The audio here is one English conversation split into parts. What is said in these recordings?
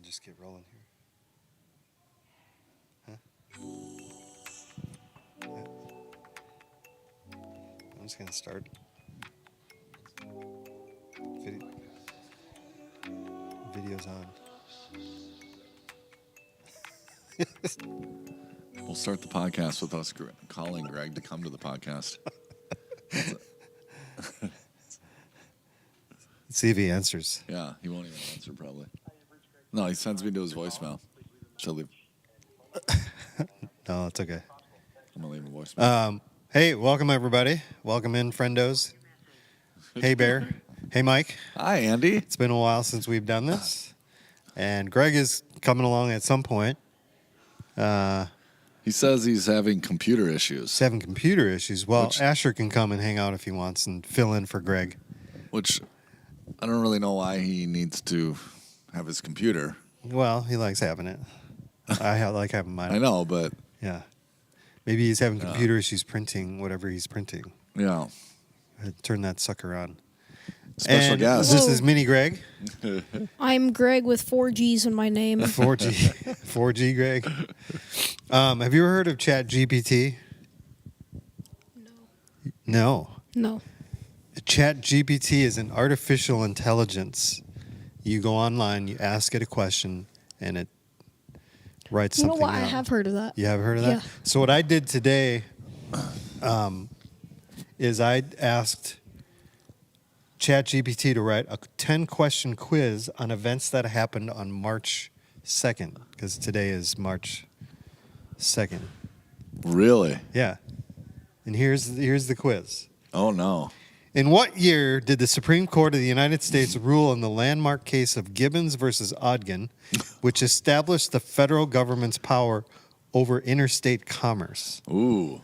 just get rolling here. Huh? I'm just going to start. Video's on. We'll start the podcast with us calling Greg to come to the podcast. Let's see if he answers. Yeah, he won't even answer probably. No, he sends me to his voicemail. Should I leave? No, it's okay. I'm going to leave a voicemail. Hey, welcome everybody. Welcome in, friendos. Hey, Bear. Hey, Mike. Hi, Andy. It's been a while since we've done this. And Greg is coming along at some point. He says he's having computer He's issues, having computer issues. Well, Asher can come and hang out if he wants and fill in for Greg. which I don't really know why he needs to have his computer. Well, he likes having it. I like having mine. I know, but Yeah. Maybe he's having computer issues printing whatever he's printing. yeah. Turn that sucker on. Special And guest. This is Mini Greg. I'm Greg with 4 G's in my name. 4G. 4G Greg. Have you ever heard of Chat GPT? No. No. Chat GPT is an artificial intelligence. You go online, you ask it a question, and it writes You know something what? I out. have heard of that. You have heard of that? Yeah. So what I did today is I asked ChatGPT to write a 10-question quiz on events that happened on March 2nd, because today is March 2nd. Really? Yeah. And here's the quiz. Oh, no. In what year did the Supreme Court of the United States rule in the landmark case of Gibbons versus Ogden, which established the federal government's power over interstate commerce? Ooh.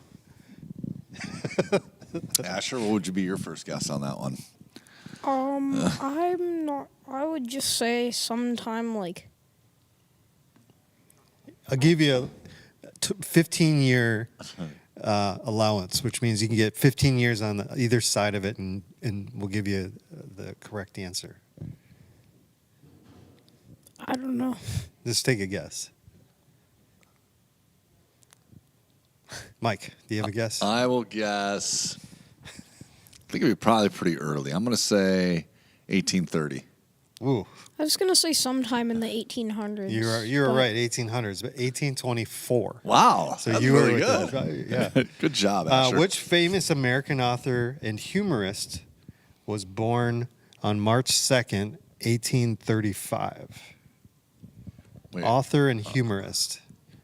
Asher, what would you be your first guess on that one? I'm not. I would just say sometime like. I'll give you a 15-year allowance, which means you can get 15 years on either side of it, and we'll give you the correct answer. I don't know. Just take a guess. Mike, do you have a guess? I will guess. I think it'd be probably pretty early. I'm going to say 1830. Ooh, I was gonna say sometime in the 1800s. you're but right, 1800s, but 1824. Wow. So that's you were really with good. yeah. Good job, Asher. Which famous American author and humorist was born on March 2nd, 1835? Wait. Author and humorist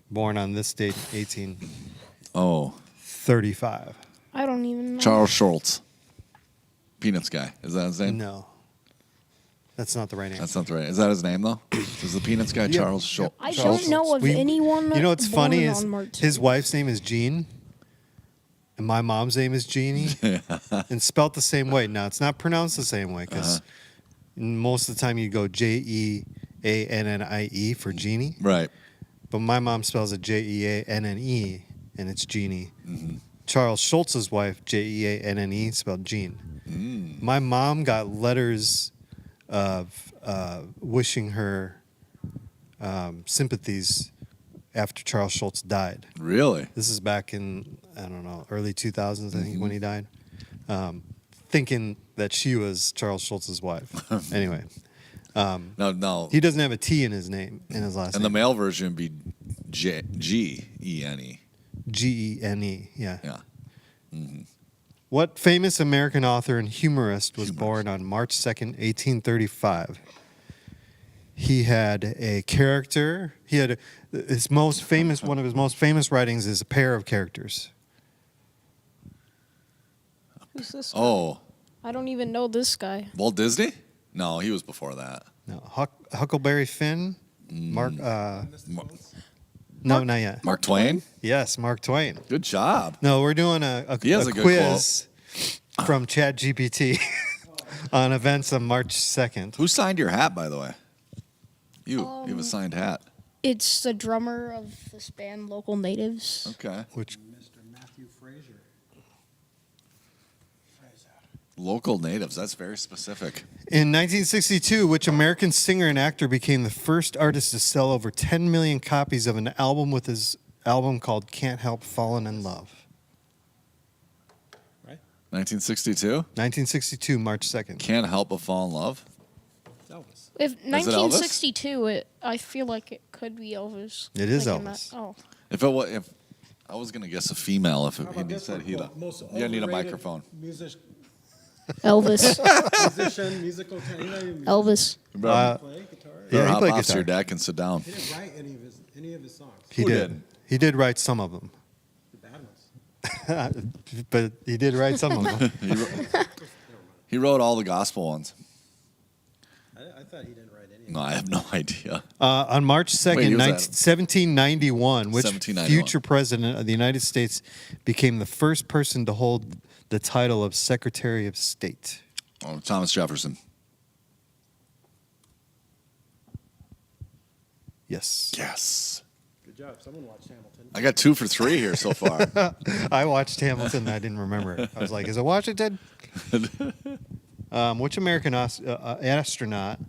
born on this date, 1835. Oh, I don't even know. Charles Schultz. Peanuts guy. Is that his name? No. That's not the right answer. That's not the right. Is that his name, though? Is the Peanuts guy Yeah. Charles Schultz? I Charles don't know Schultz. of anyone. You know what's born funny is on March his wife's name is Jean, and my mom's name is Jeannie, and spelt the same way. Now, it's not pronounced the same way, because most of the time you go Jeannie for Jeannie, Right. but my mom spells it Jeanne, and it's Jeannie. Mm-hmm. Charles Schultz's wife, Jeanne, spelled Jean. Mm. My mom got letters of wishing her sympathies after Charles Schultz died. Really? This is back in, I don't know, early 2000s, I think, when he died. Thinking that she was Charles Schultz's wife. Anyway. No. He doesn't have a T in his name, in his last And the name. male version would be Gene. Gene, yeah. Yeah. Mm-hmm. What famous American author and humorist was born on March 2nd, 1835? He had a character. He had one of his most famous writings is A Pair of Characters. Who's this guy? Oh, I don't even know this guy. Walt Disney? No, he was before that. No, Huckleberry Finn. Mark. No, not yet. Mark Twain? Yes, Mark Twain. Good job. No, we're doing a He has a good quiz from ChatGPT on events on March 2nd. Who signed your hat, by the way? You have a signed hat. It's the drummer of this band, Local Natives. Okay. Which Mr. Matthew Fraser. Local natives. That's very specific. In 1962, which American singer and actor became the first artist to sell over 10 million copies of an album with his album called Can't Help Falling in Love? Right? 1962. 1962, March 2nd. Can't help but fall in love. It's Elvis. If Elvis? 1962, I feel like it could be Elvis. It is Like in Elvis. that- Oh. If I was gonna guess a female, if How about he this said one? he. Well, most You need a overrated microphone. Elvis. Musician, musical talent. You know, you Elvis. play guitar. Yeah, he hop played off to guitar. your deck and sit down. He didn't write any of his songs. He Who did. did? He did write some of them, The bad ones. but he did write some of them. He wrote all the gospel ones. I thought he didn't write any of No, I have no idea. On March 2nd, Wait, he was 1791, which 1791. future president of the United States became the first person to hold the title of Secretary of State? Oh, Thomas Jefferson. Yes. Yes. Good job. Someone watched Hamilton. I got 2 for 3 here so far. I watched Hamilton and I didn't remember it. I was like, is it Washington? Which American astronaut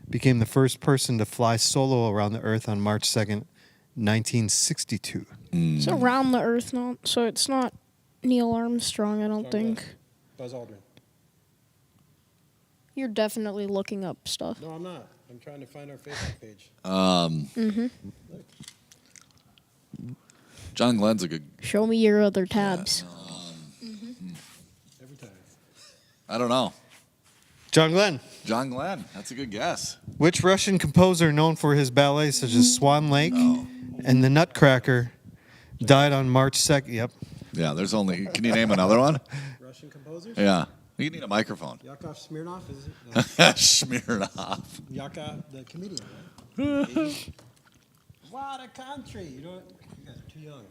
became the first person to fly solo around the Earth on March 2nd, 1962? It's around the Earth, so it's not Neil Armstrong, I don't think. Buzz Aldrin. You're definitely looking up stuff. No, I'm not. I'm trying to find our Facebook page. John Glenn's a good. Show me your other tabs. Every time. I don't know. John Glenn. John Glenn. That's a good guess. Which Russian composer known for his ballets such as Swan Lake and The Nutcracker died on March 2nd? Yep. Yeah, there's only. Can you name another one? Russian composers? Yeah. You need a microphone. Yakov Smirnoff, is it? No. Smirnoff. Yakov, the comedian, right? What a country! You guys are too young.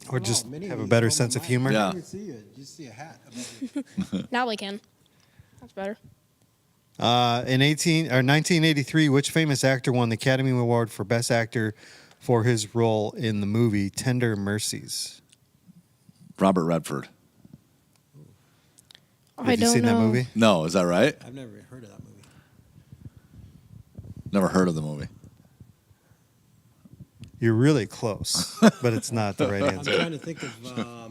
Or just Minnie, have a you better told me sense of mine. humor? Yeah. I didn't even see you. You see a hat above you. Now we can. That's better. In 1983, which famous actor won the Academy Award for Best Actor for his role in the movie Tender Mercies? Robert Redford. I Have you don't seen know. that movie? No, is that right? I've never heard of that movie. Never heard of the movie. You're really close, but it's not the right I'm answer. trying to think of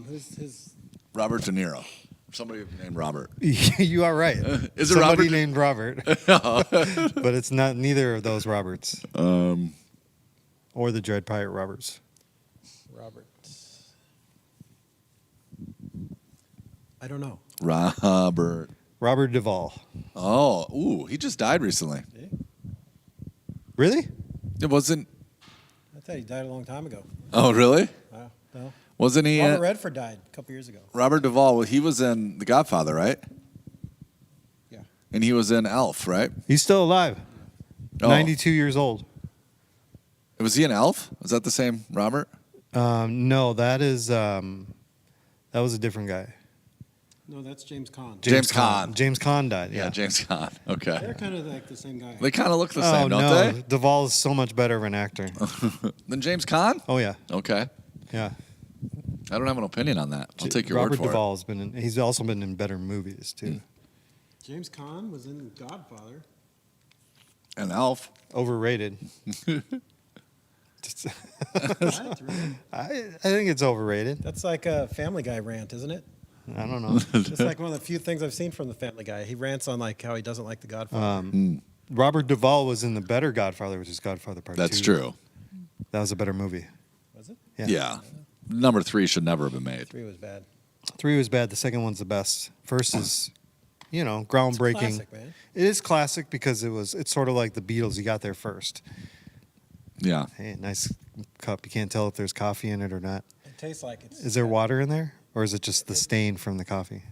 who's his. Robert De Niro. Somebody named Robert. You are right. Is it Somebody Robert? named Robert, but it's not neither of those Roberts or the Dread Pirate Roberts. Robert. I don't know. Robert Duvall. Oh, ooh, he just died recently. Eh? Really? It wasn't. I thought he died a long time ago. Oh, really? No. Wasn't he? Robert Redford died a couple years ago. Robert Duvall. He was in The Godfather, right? Yeah. And he was in Elf, right? He's still alive. Oh. 92 years old. Was he in Elf? Was that the same Robert? No, that was a different guy. No, that's James Caan. James Caan. James Caan died. Yeah, Yeah. James Caan. Okay. They're kind of like the same guy. They kind of look the Oh same, don't no, they? Duvall is so much better of an actor. Then James Caan? Oh yeah, Okay. yeah. I don't have an opinion on that. I'll take your Robert word for Duvall has been in. He's also been in better movies too. James Caan was in Godfather. it. And Elf. Overrated. What? Really? I think it's overrated. That's like a Family Guy rant, isn't it? I don't know. It's like one of the few things I've seen from the Family Guy. He rants on like how he doesn't like the Godfather. Robert Duvall was in the better Godfather, which is Godfather Part 2. That's true. That was a better movie. Was it? Yeah. Number 3 should never have been made. 3 was bad. 3 was bad. The second one's the best. First is, groundbreaking. Classic, man. It is classic because it's sort of like the Beatles. You got there first. Yeah. Hey, nice cup. You can't tell if there's coffee in it or not. It tastes like it's. Is there water in there, or is it just the stain from the coffee?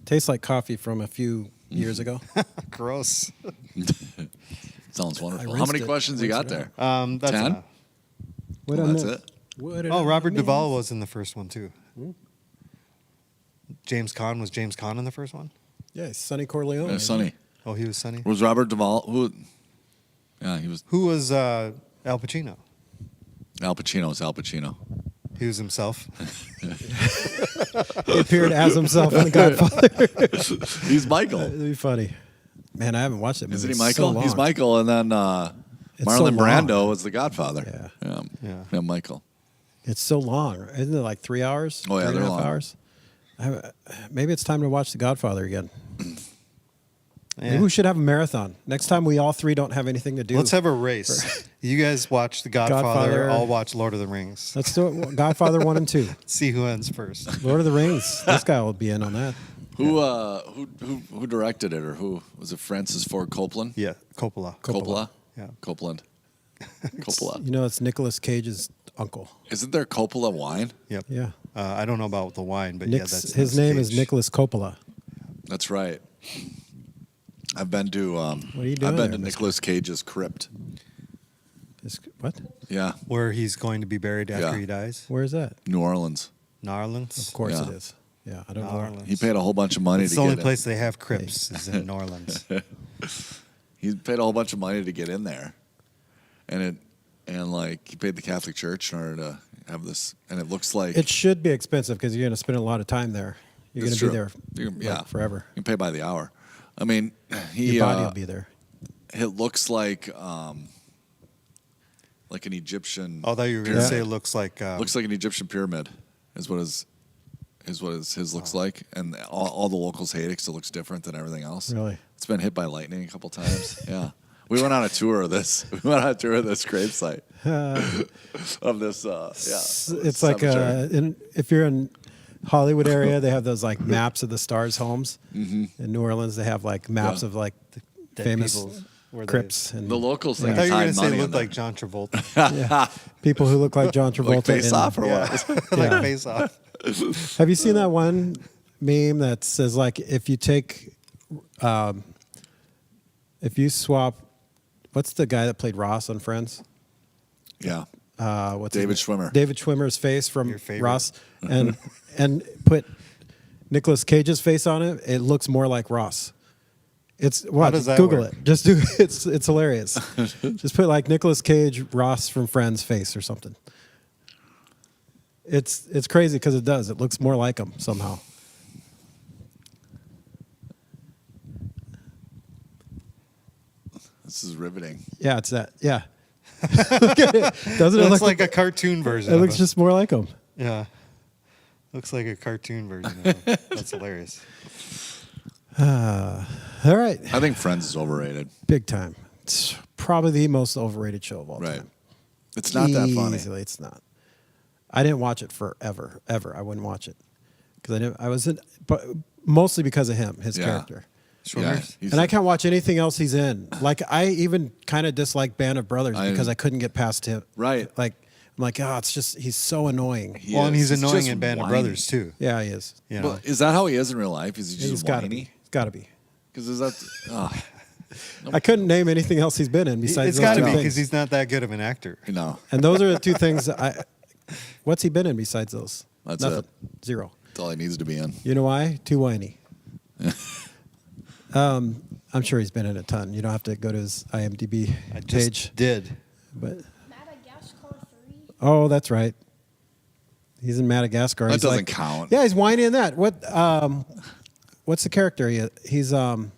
Tastes like coffee from a few years ago. Gross. Sounds wonderful. I How many rinsed it. questions you got Rinsed there? it That's 10? enough. What Well, I that's missed? it. What did Oh, I Robert miss? Duvall was in the first one too. James Caan was James Caan in the first one. Yeah, Sonny Corleone. isn't Sonny. it? Oh, he was Sonny. Was Robert Duvall? Who? Yeah, he was. Who was Al Pacino? Al Pacino was Al Pacino. He was himself. He appeared as himself in The Godfather. He's Michael. That'd be funny. Man, I haven't watched it. Isn't he It's Michael? So He's long. Michael, and then It's Marlon so long. Brando was the Godfather. Yeah. Yeah, Michael. It's so long. Isn't it like 3 hours? Oh, yeah, 3 and a they're half long. hours. Maybe it's time to watch The Godfather again. Yeah. Maybe we should have a marathon. Next time we all three don't have anything to do. Let's have a race. You guys watch The Godfather. Godfather. I'll watch Lord of the Rings. Let's do it. Godfather 1 and 2. See who ends first. Lord of the Rings. This guy will be in on that. Who directed it, or who was it? Francis Ford Coppola. Yeah, Coppola. Coppola. Yeah. Copeland. Coppola. You know, it's Nicolas Cage's uncle. Isn't there Coppola wine? Yep. Yeah. I don't know about the wine, but Nick's, that's his name is Nicholas Coppola. That's right. I've been to. What are you doing I've been there, to Mr. Nicolas Cage's crypt. What? Yeah, where he's going to be buried after Yeah. he dies. Where is that? New Orleans. Narlands. Of course Yeah. it is. Yeah, I don't New know. Orleans. He paid a whole bunch of money It's to the only get place they have crypts is in New Orleans. He paid a whole bunch of money to get in there, and he paid the Catholic Church in order to have this, and it looks like It should be expensive because you're going to spend a lot of time there. You're going It's to be true. there Yeah. forever. you can pay by the hour. I mean, Your body will be there. It looks like an Egyptian. Oh, I thought you were going to pyramid. say it looks like. Looks like an Egyptian pyramid, is what his looks like, and all the locals hate it because it looks different than everything else. Really? It's been hit by lightning a couple times. Yeah, we went on a tour of this. We went on a tour of this gravesite of this. It's like cemetery. if you're in Hollywood area, they have those like maps of the stars' homes. Mm-hmm. In New Orleans, they have like maps of like the Dead famous people's- where they- crypts and the locals I think thought it's you were high going to say money it in looked there. like John Travolta. yeah, people who look like John Travolta. Like Face in- Off or what? like Yeah. Face Off. Have you seen that one meme that says like if you take, if you swap, what's the guy that played Ross on Friends? Yeah, What's David his name? Schwimmer. David Schwimmer's face from Your favorite. Ross, and put Nicolas Cage's face on it. It looks more like Ross. It's what? does that Google work? it. Just do. It's hilarious. Just put like Nicolas Cage, Ross from Friends face or something. It's crazy because it does. It looks more like him somehow. This is riveting. Yeah, it's that. Yeah. Look at it. Doesn't it It looks look like a cartoon version. It of looks him. just more like him. Yeah. Looks like a cartoon version of him. That's hilarious. All right, I think Friends is overrated. big time. It's probably the most overrated show of all Right. time. It's not that funny. Easily, it's not. I didn't watch it forever, ever. I wouldn't watch it because I wasn't, but mostly because of him, his Yeah. character. Swimmers? he's- And I can't watch anything else he's in. Like I even kind of dislike Band of Brothers because I couldn't get past him. Right. Like I'm like, oh, it's just he's so annoying. He Well, and is. he's annoying just in Band of whiny. Brothers too. Yeah, he is. You know? Well, is that how he is in real life? Is he He's just got to be. whiny? He's got to be. Because is that? I couldn't name anything else he's been in besides It's those got to two be things. because he's not that good of an actor. No, And those are the two things that I. What's he been in besides those? That's Nothing. it. Zero. that's all he needs to be in. You know why? Too whiny. I'm sure he's been in a ton. You don't have to go to his IMDb I just page. did. But Madagascar 3. oh, that's right. He's in Madagascar. That He's doesn't like- count. Yeah, he's whiny in that. What's the character? He's look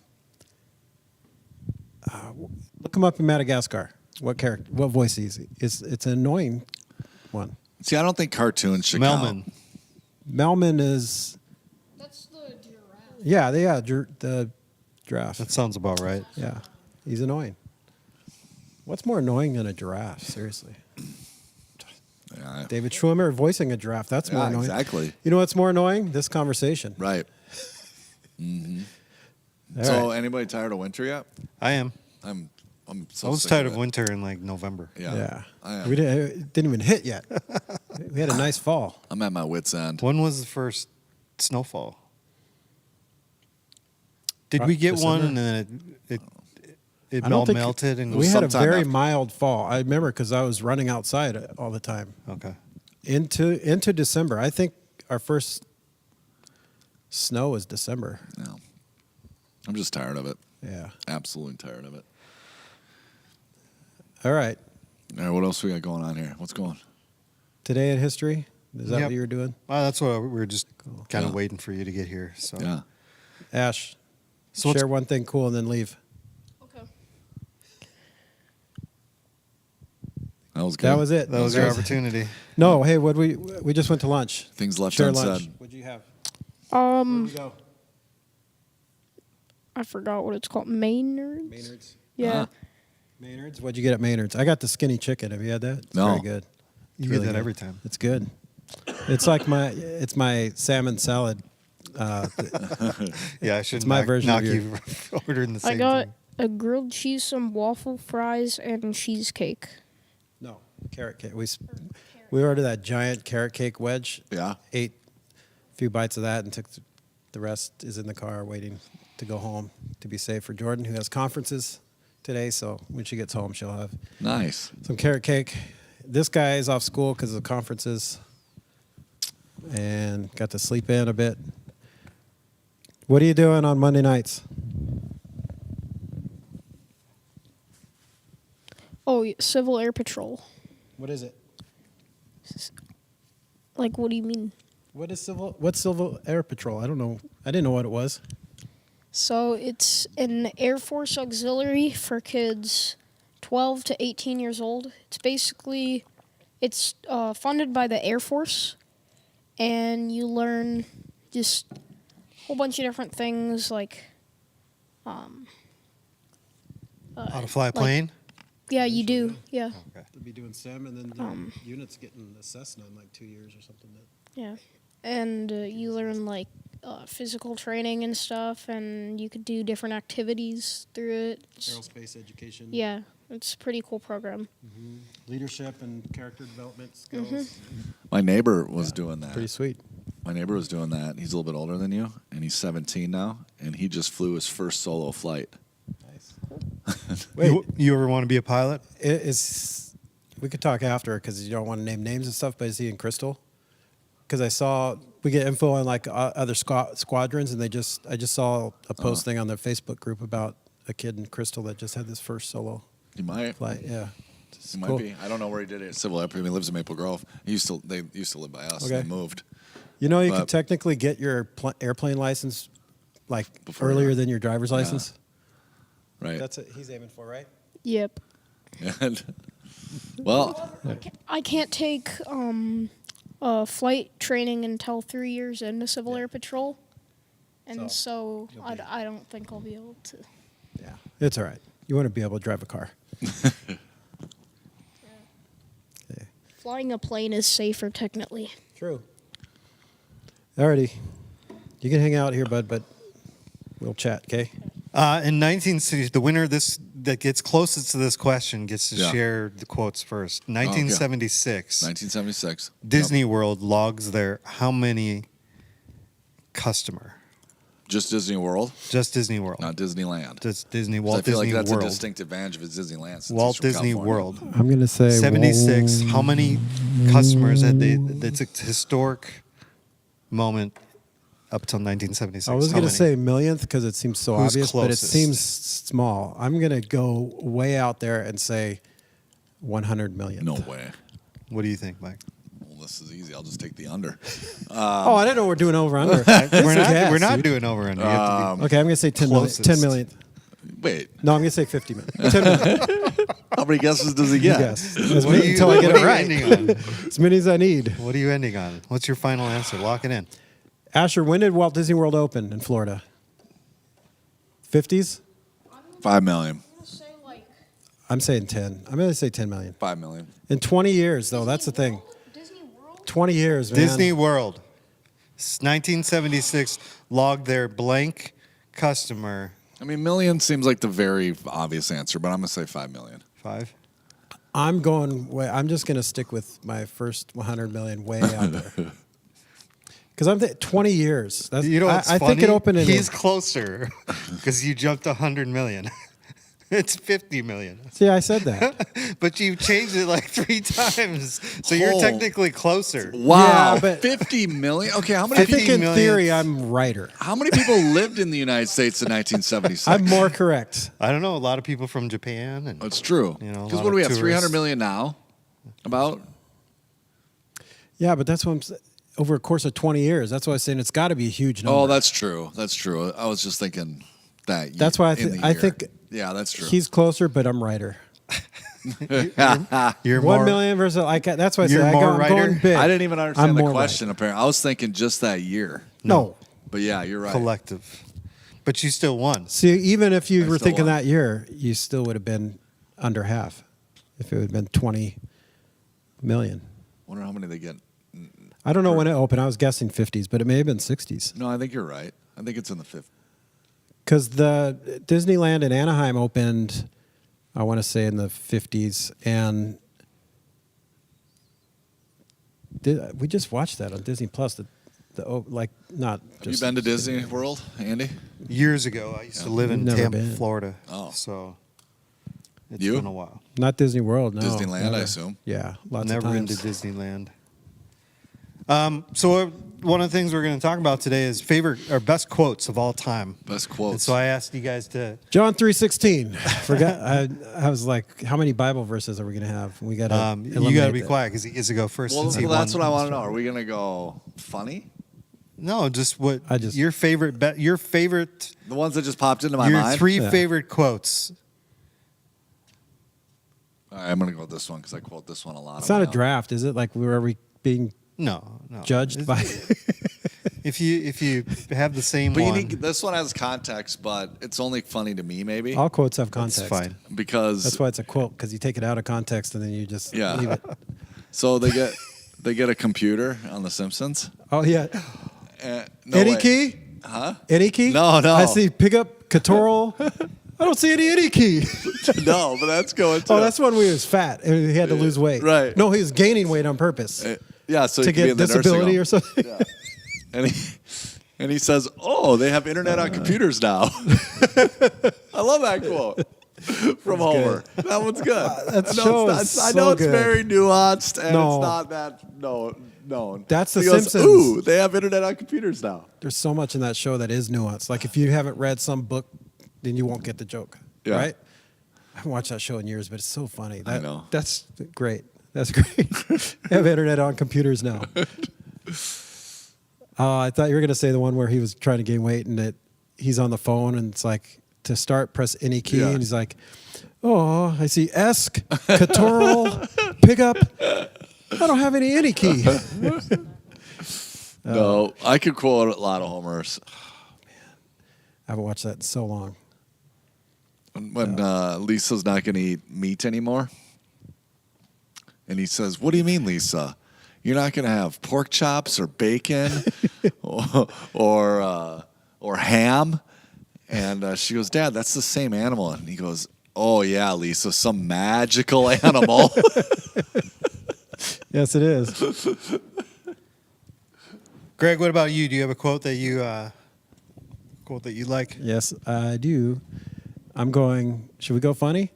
him up in Madagascar. What character? What voice is he? It's an annoying one. See, I don't think cartoons should Melman. count. Melman is That's the giraffe. the giraffe. That sounds about right. Yeah, he's annoying. What's more annoying than a giraffe? Seriously, Yeah, David Schwimmer voicing a giraffe. That's more yeah, annoying. exactly. You know what's more annoying? This conversation. Right. All So, right. anybody tired of winter yet? I am. I'm so I was sick tired of it. winter in like November. Yeah. Yeah, I am. we didn't. It didn't even hit yet. We had a nice fall. I'm at my wits' end. When was the first snowfall? Did we get December? one and then it I don't all think melted and we had a sometime very after. mild fall. I remember because I was running outside all the time okay. into December. I think our first snow was December. No. I'm just tired of it. Yeah. Absolutely tired of it. All right. All right, what else we got going on here? What's going? Today in history. Is that Yep. what you were doing? That's what we were just kind of Yeah. waiting for you to get here. So Yeah. Ash, So what's- share one thing cool and then leave. Okay. That was good. That was it. that was your opportunity. No, hey, we just went to lunch. Things left Share unsaid. lunch. What'd you have? Where'd you go? I forgot what it's called. Maynard's. Maynard's. Yeah. Ah. Maynard's. What'd you get at Maynard's? I got the skinny chicken. Have you had that? It's No. very good. You It's get really that good. every time. It's good. It's like my salmon salad. Yeah, I should my knock, version knock of your- you for ordering the I same got thing. a grilled cheese, some waffle fries, and cheesecake. No, carrot cake. We ordered that giant carrot cake wedge. Yeah. Ate a few bites of that and took the rest is in the car waiting to go home to be safe for Jordan, who has conferences today. So when she gets home, she'll have Nice. some carrot cake. This guy is off school because of conferences and got to sleep in a bit. What are you doing on Monday nights? Oh, Civil Air Patrol. What is it? Like, what do you mean? What's Civil Air Patrol? I don't know. I didn't know what it was. So it's an Air Force auxiliary for kids 12 to 18 years old. It's funded by the Air Force, and you learn just a whole bunch of different things like, How to fly a plane? yeah, you do, yeah, They'll be doing STEM, and then the unit's getting a Cessna in like 2 years or something. yeah, and you learn like physical training and stuff, and you could do different activities through it. Aerospace education. Yeah, it's a pretty cool program. Leadership and character development skills. My neighbor was doing that. Pretty sweet. My neighbor was doing that. He's a little bit older than you, and he's 17 now, and he just flew his first solo flight. Nice. Wait, You ever want to be a pilot? we could talk after because you don't want to name names and stuff, but is he in Crystal? Because I saw we get info on like other squadrons, and I just saw a posting on their Facebook group about a kid in Crystal that just had this first solo He might. flight. Yeah, it's He cool. might be. I don't know where he did it. Civil Air. He lives in Maple Grove. They used to live by us. Okay. They moved. You know, you But- could technically get your airplane license like Before earlier that. than your driver's license. Right. That's what he's aiming for, right? Yep. And, well, I can't take flight training until 3 years into Civil Air Patrol, and so you'll be- I don't think I'll be able to. Yeah, it's all right. You want to be able to drive a car. Yeah. Flying a plane is safer technically. True. Alrighty, you can hang out here, bud, but we'll chat, okay? In 1960, the winner that gets closest to this question gets to Yeah. share the quotes first. 1976, 1976. Disney Yep. World logs their how many customer? Just Disney World, Just Disney World. not Disneyland. 'Cause Just Disney, I Walt feel Disney like that's World. a distinct advantage of its Disneyland. Since Walt he's from Disney California. World. I'm gonna say 76. How many customers had they? That's a historic moment up till 1976. I was How gonna many? say millionth because it seems so Who's obvious, but it closest? seems small. I'm gonna go way out there and say 100 million. No way. What do you think, Mike? Well, this is easy. I'll just take the under. Oh, I didn't know we're doing over under. We're not doing over under. You have to be- Okay, I'm gonna say 10 million. Closest. 10 million. Wait, No, I'm gonna say 50 million. 10 million. how many guesses does he get? Yes. As What are many, you- until I get what it are you right. ending on? As many as I need. What are you ending on? What's your final answer? Lock it in. Asher, when did Walt Disney World open in Florida? 50s? 5 million. I'm saying 10. I'm gonna say 10 million. 5 million. In 20 years, though, that's the thing. 20 years, man. Disney World, 1976, logged their blank customer. I mean, million seems like the very obvious answer, but I'm gonna say 5 million. 5. I'm going way. I'm just gonna stick with my first 100 million way out there. Because I'm 20 years. That's, You know what's I funny? think it opened in. He's closer because you jumped 100 million. It's 50 million. See, I said that. But you changed it like 3 times. So you're Oh. technically closer. Wow, Yeah, but- 50 million. Okay, how many I think in 50 theory million. I'm righter. how many people lived in the United States in 1976? I'm more correct. I don't know. A lot of people from Japan. And It's true. You know, a Because lot what do we of have? 300 tourists. million now. About. Yeah, but that's what over a course of 20 years. That's why I'm saying it's got to be a huge number. Oh, that's true. That's true. I was just thinking that. That's why I I think Yeah, that's true. he's closer, but I'm righter. You're 1 more, million versus that's why I You're say more I'm righter? going big. I didn't even understand I'm the more question. Apparently, I was thinking just that year. No. But yeah, you're right. collective. But you still won. See, even if you I were still thinking won. that year, you still would have been under half. If it would have been 20 million. Wonder how many they get. I don't know when it opened. I was guessing 50s, but it may have been 60s. No, I think you're right. I think it's in the 50s. Because the Disneyland in Anaheim opened, I want to say in the 50s, and we just watched that on Disney Plus. Not Have you just. been to Disney World, Andy? Years ago, I used to live in Never Tampa, been. Florida. Oh. So it's You? been a while. Not Disney World, no. Disneyland, I Never. assume. Yeah, lots Never of been times. to Disneyland. So one of the things we're going to talk about today is best quotes of all time. Best And quotes. so I asked you guys to. John 3:16. Forgot. I was like, how many Bible verses are we going to have? We got to. You got to be quiet because he gets to go first. well, since he that's won. what I want to know. Are we gonna go funny? No, just what I just- your favorite. Your favorite. The ones that just popped into my Your mind. three Yeah. favorite quotes. All right, I'm gonna go with this one because I quote this one a lot. It's on not a my own. draft, is it? Like, are we being No. judged by? If you have the same But one, you need, this one has context, but it's only funny to me, maybe All quotes have that's context. fine. because That's why it's a quote, because you take it out of context and then you just Yeah. leave it. So they get a computer on The Simpsons. Oh yeah. No Any way. key? Huh? Any key? No. I see pick up Catorl. I don't see any key. No, but that's going. Oh, that's when we was fat and he had to lose weight. Right. No, he was gaining weight on purpose Yeah, so to he could be get in the nursing disability home. or something. Yeah. And he says, "Oh, they have internet on computers now." I love that quote from Homer. That one's good. That I know show it's is I so know it's good. very nuanced and No. it's not that known. That's The He goes, Simpsons. Ooh, they have internet on computers now. There's so much in that show that is nuanced. Like if you haven't read some book, then you won't get the joke. Yeah. Right? I haven't watched that show in years, but it's so funny. I know. That's great. That's great. They have internet on computers now. I thought you were going to say the one where he was trying to gain weight and that he's on the phone and it's like, to start, press any key. Yeah. And he's like, oh, I see ESC, Catorl, pick up. I don't have any key. No, I could quote a lot of Homers. I haven't watched that in so long. When Lisa's not going to eat meat anymore. And he says, "What do you mean, Lisa? You're not going to have pork chops or bacon or ham?" And she goes, "Dad, that's the same animal." And he goes, "Oh, yeah, Lisa, some magical animal." Yes, it is. Greg, what about you? Do you have a quote that you like? Yes, I do. I'm going. Should we go funny?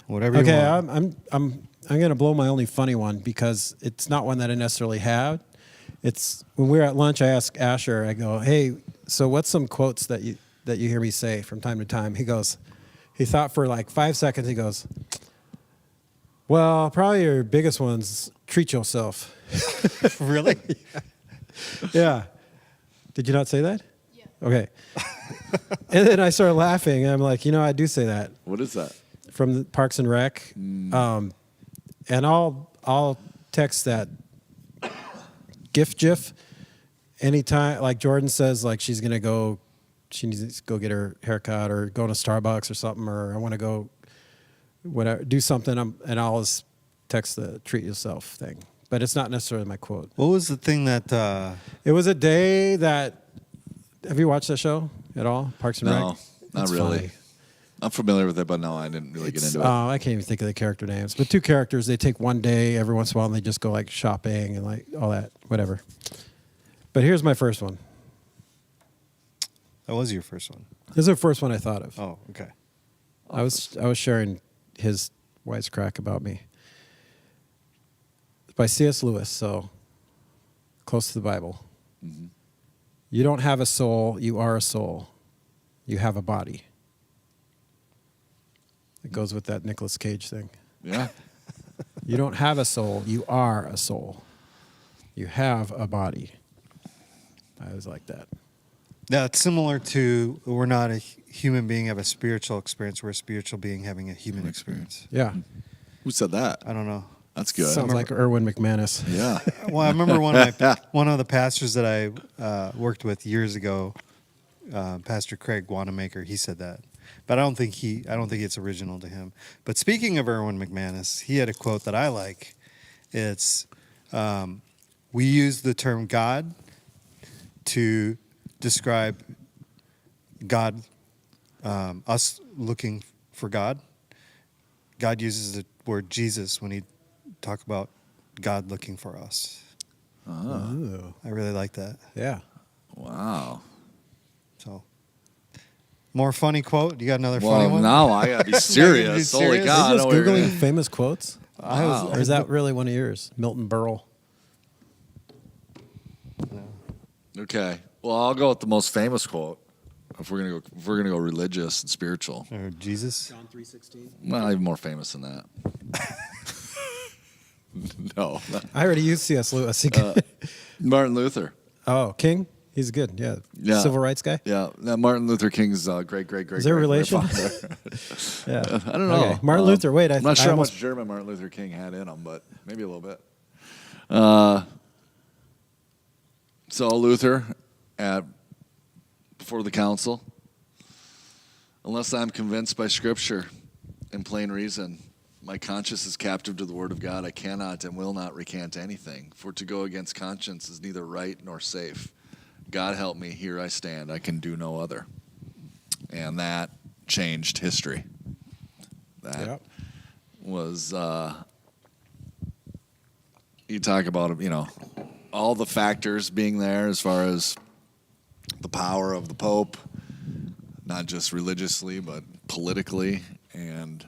Whatever you Okay, want. I'm going to blow my only funny one because it's not one that I necessarily have. It's when we were at lunch. I asked Asher. I go, "Hey, so what's some quotes that you hear me say from time to time?" He goes. He thought for like 5 seconds. He goes, "Well, probably your biggest one's treat yourself." Really? Yeah. Did you not say that? Yeah. Okay. And then I started laughing. And I'm like, I do say that What is that? from the Parks and Rec. And I'll text that GIF anytime. Like Jordan says, like she needs to go get her haircut or go to Starbucks or something, or I want to go whatever, do something. And I'll just text the treat yourself thing. But it's not necessarily my quote. What was the thing that? It was a day that. Have you watched that show at all? Parks and Rec? No, not It's really. funny. I'm familiar with it, but no, I didn't really get into it. I can't even think of the character names. But two characters, they take one day every once in a while and they just go like shopping and like all that, whatever. But here's my first one. That was your first one. This is the first one I thought of. Oh, okay. I was sharing his wisecrack about me. It's by C.S. Lewis, so close to the Bible. Mm-hmm. You don't have a soul, you are a soul. You have a body. It goes with that Nicolas Cage thing. Yeah. You don't have a soul, you are a soul. You have a body. I always like that. Yeah, it's similar to we're not a human being have a spiritual experience. We're a spiritual being having a human experience. Yeah. Who said that? I don't know. That's good. Sounds like Erwin McManus. Yeah. Well, I remember one of the pastors that I worked with years ago, Pastor Craig Wanamaker. He said that, but I don't think it's original to him. But speaking of Erwin McManus, he had a quote that I like. It's we use the term God to describe God, us looking for God. God uses the word Jesus when he talk about God looking for us. Ooh. I really like that. Yeah. Wow. So, more funny quote. You got another Well, funny one? now I gotta be serious. serious? Holy Are Are God! you just I know we're Googling gonna- famous quotes? Wow. Or is that really one of yours? Milton Berle. Okay. Well, I'll go with the most famous quote. If we're gonna go religious and spiritual, Or Jesus? John 3:16. not even more famous than that. No, I already used C.S. Lewis. Martin Luther. Oh, King? He's good. Yeah. Yeah. Civil rights guy? Yeah, now, Martin Luther King's great. Is there a relation? Yeah. I don't know. Okay. Martin Luther. Wait, I'm not sure I how almost much German Martin Luther King had in him, but maybe a little bit. So Luther, before the council, unless I'm convinced by Scripture and plain reason, my conscience is captive to the Word of God. I cannot and will not recant anything. For to go against conscience is neither right nor safe. God help me, here I stand. I can do no other. And that changed history. That Yep. was, you talk about, all the factors being there as far as the power of the Pope, not just religiously, but politically, and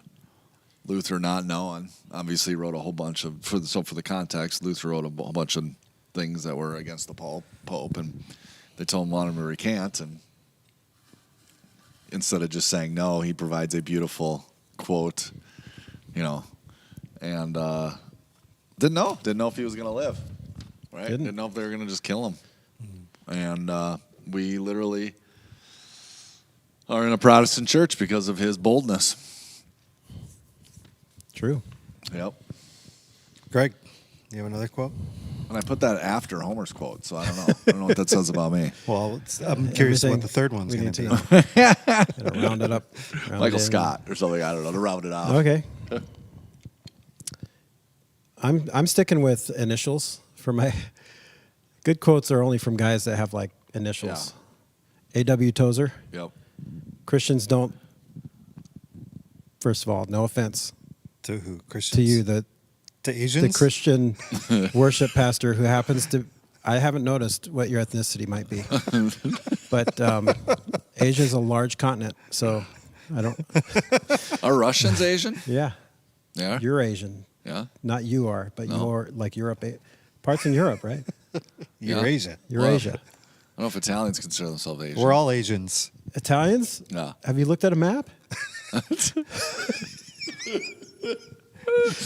Luther not knowing, obviously wrote a whole bunch of, for the context, Luther wrote a whole bunch of things that were against the Pope, and they told him wanted him to recant, and instead of just saying no, he provides a beautiful quote, and didn't know if he was going to live, right? Didn't know if they were going to just kill him, and we literally are in a Protestant church because of his boldness. True. Yep. Greg, you have another quote? And I put that after Homer's quote, so I don't know. I don't know what that says about me. Well, I'm curious Everything what the third one's we going need to to be. know. Gotta round it up. Round Michael it in. Scott or something. I don't know. To round it off. Okay. I'm sticking with initials for my good quotes are only from guys that have like initials. A.W. Tozer. Yep. Christians don't. First of all, no offense To who? Christians? to you, the Asians? Christian worship pastor who happens to. I haven't noticed what your ethnicity might be, but Asia is a large continent, so I don't. Are Russians Asian? Yeah, Yeah. you're Asian. Yeah. Not you are, but No. you're like Europe. Parts in Europe, right? Eurasia. Eurasia. I don't know if Italians consider themselves Asian. We're all Asians. Italians? Yeah. Have you looked at a map?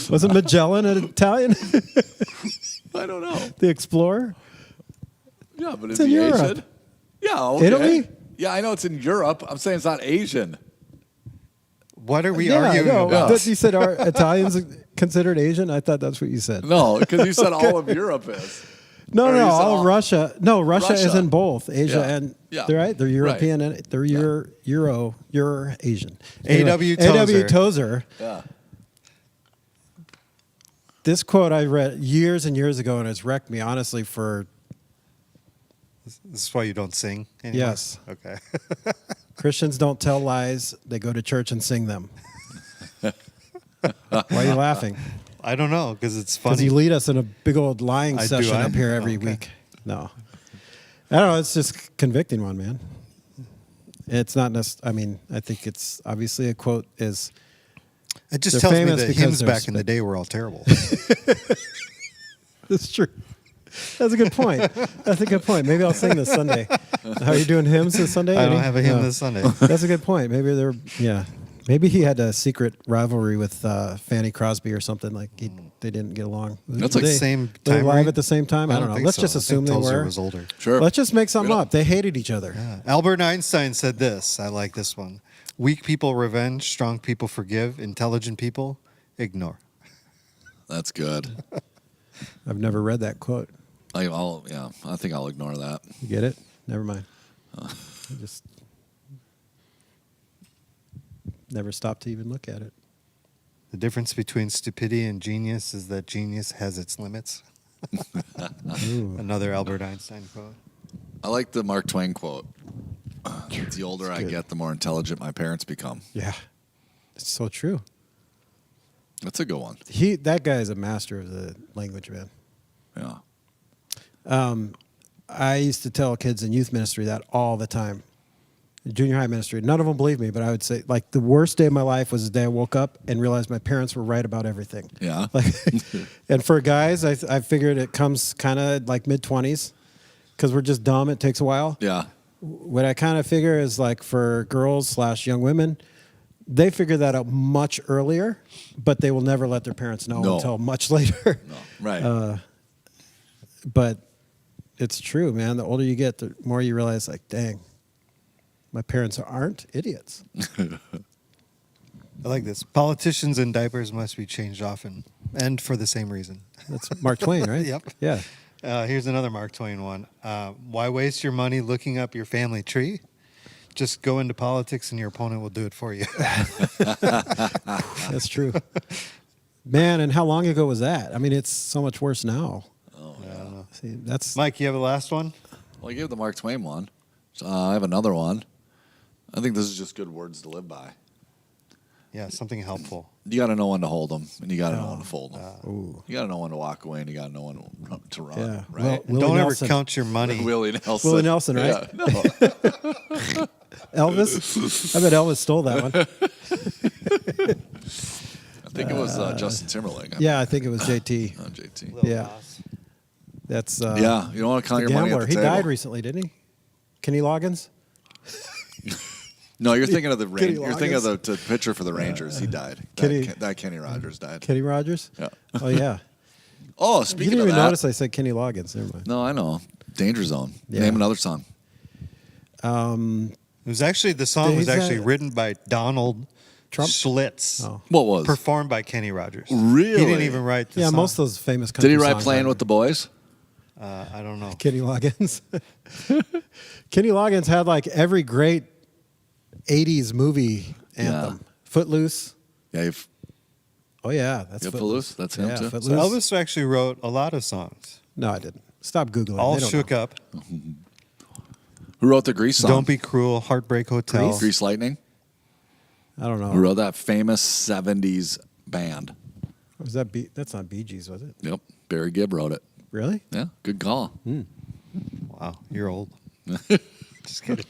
Wasn't Magellan an Italian? I don't know. The explorer? Yeah, but It's is in he Europe. Asian? Yeah. Okay. Italy? Yeah, I know it's in Europe. I'm saying it's not Asian. What are we arguing no. about? You said are Italians considered Asian? I thought that's what you said. No, because you said all of Europe is. No, Or no, you said all all- of Russia. No, Russia is Russia. in both Asia Yeah. and Yeah. they're right. They're European Right. and they're Euro Asian. A.W. A.W. Tozer. Tozer. Yeah. This quote I read years and years ago, and it's wrecked me honestly for This is why you don't sing anymore? Yes. Okay. Christians don't tell lies; they go to church and sing them. Why are you laughing? I don't know, because it's Because funny. you lead us in a big old lying I do, session I? up here every Okay. week. No, I don't know. It's just convicting one, man. It's not necessarily. I mean, I think it's obviously a quote is. It just They're tells me famous that because hymns they're back in the day were all terrible. That's true. That's a good point. That's a good point. Maybe I'll sing this Sunday. How are you doing hymns this Sunday? I don't Eddie? have a hymn No. this Sunday. That's a good point. Maybe they're Maybe he had a secret rivalry with Fanny Crosby or something. Like they didn't get along. That's Were like they, same were they time live range? at the same time? I don't know. think Let's so. just I assume think they Tozer were. was older. Sure. Let's just make something Straight up. They hated each other. Albert Einstein said this. I like this one. Weak people revenge, strong people forgive, intelligent people ignore. That's good. I've never read that quote. I think I'll ignore that. You get it? Never mind. I just never stopped to even look at it. The difference between stupidity and genius is that genius has its limits. Ooh. Another Albert Einstein quote. I like the Mark Twain quote. The older I good. get, the more intelligent my parents become. Yeah, it's so true. That's a good one. That guy is a master of the language, man. Yeah. I used to tell kids in youth ministry that all the time. Junior high ministry. None of them believed me, but I would say, like, the worst day of my life was the day I woke up and realized my parents were right about everything. Yeah. Like, and for guys, I figured it comes kind of like mid-20s because we're just dumb. It takes a while. Yeah. What I kind of figure is, like, for girls / young women, they figure that out much earlier, but they will never let their parents know No. until much later. No. Right. But it's true, man. The older you get, the more you realize, like, dang, my parents aren't idiots. I like this. Politicians in diapers must be changed often, and for the same reason. That's Mark Twain, right? Yep. Yeah. Here's another Mark Twain one. Why waste your money looking up your family tree? Just go into politics and your opponent will do it for you. That's true. Man, and how long ago was that? I mean, it's so much worse now. Oh, yeah. See, that's Mike, you have a last one? Well, I gave the Mark Twain one. So, I have another one. I think this is just good words to live by. Yeah, something helpful. You got to know when to hold them, and you got to know when to fold them. ooh. You got to know when to walk away, and you got to know when to run. Yeah. Right. Well, And Willie don't Nelson. ever count your money. Willie Nelson. Willie Nelson, right? Yeah. No. Elvis? I bet Elvis stole that one. I think it was Justin Timberlake. Yeah, I think it was JT. Oh, JT. Little Yeah. boss. That's Yeah, you don't want to count the your money at gambler. the He table. died recently, didn't he? Kenny Loggins? No, you're thinking of the Kenny You're thinking of Loggins. the pitcher for the Rangers. He died. Kenny- That Kenny Rogers died. Kenny Rogers? Yeah. Oh, yeah. Oh, You speaking didn't of even that. notice I said Kenny Loggins. Never mind. No, I know. Danger Zone. Yeah. Name another song. It was actually, the song was He's actually a- written by Donald Trump? Schlitz. Oh. What was? Performed by Kenny Rogers. Really? He didn't even write the Yeah, song. most of those famous Did country he write songs Playing are- with the Boys? I don't know. Kenny Loggins. Kenny Loggins had like every great 80s movie anthem. Yeah. Footloose. Yeah, you've Oh, yeah. That's Yeah, Footloose. Footloose, that's him, yeah, too. Footloose. So Elvis actually wrote a lot of songs. No, I didn't. Stop Googling. All They don't Shook know. Up, who wrote the Grease song? Don't Be Cruel, Heartbreak Hotel. Grease Lightning. I don't know. Who wrote that famous '70s band? Was that that's not Bee Gees, was it? Yep, Barry Gibb wrote it. Really? Yeah, good call. Wow, you're old. Just kidding.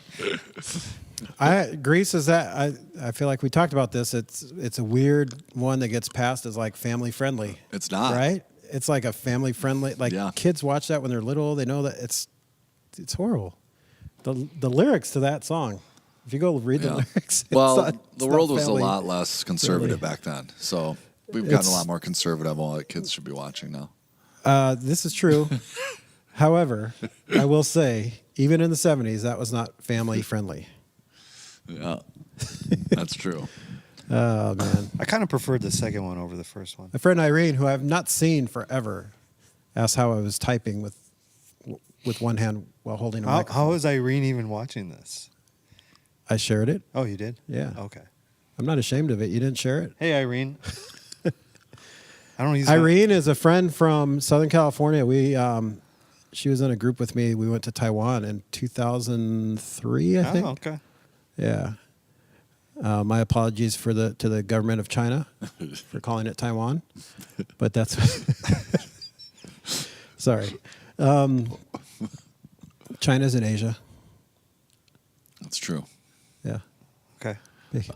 Grease is that I feel like we talked about this. It's a weird one that gets passed as like family friendly. It's not. Right? It's like a family friendly. Like Yeah. kids watch that when they're little. They know that it's horrible. The lyrics to that song. If you go read the Yeah. lyrics, it's Well, not- it's the not world was a family. lot less conservative friendly. back then, so we've gotten a It's- lot more conservative on what kids should be watching now. This is true. However, I will say, even in the 70s, that was not family friendly. Yeah, that's true. Oh man. I kind of preferred the second one over the first one. My friend Irene, who I've not seen forever, asked how I was typing with one hand while holding a microphone. How is Irene even watching this? I shared it. Oh, you did? Yeah. Okay. I'm not ashamed of it. You didn't share it? Hey, Irene. I don't use Irene is a friend from Southern California. She was in a group with me. We went to Taiwan in 2003, I think. Oh, okay. Yeah. My apologies to the government of China for calling it Taiwan, but that's sorry. China's in Asia. That's true. Yeah, Okay.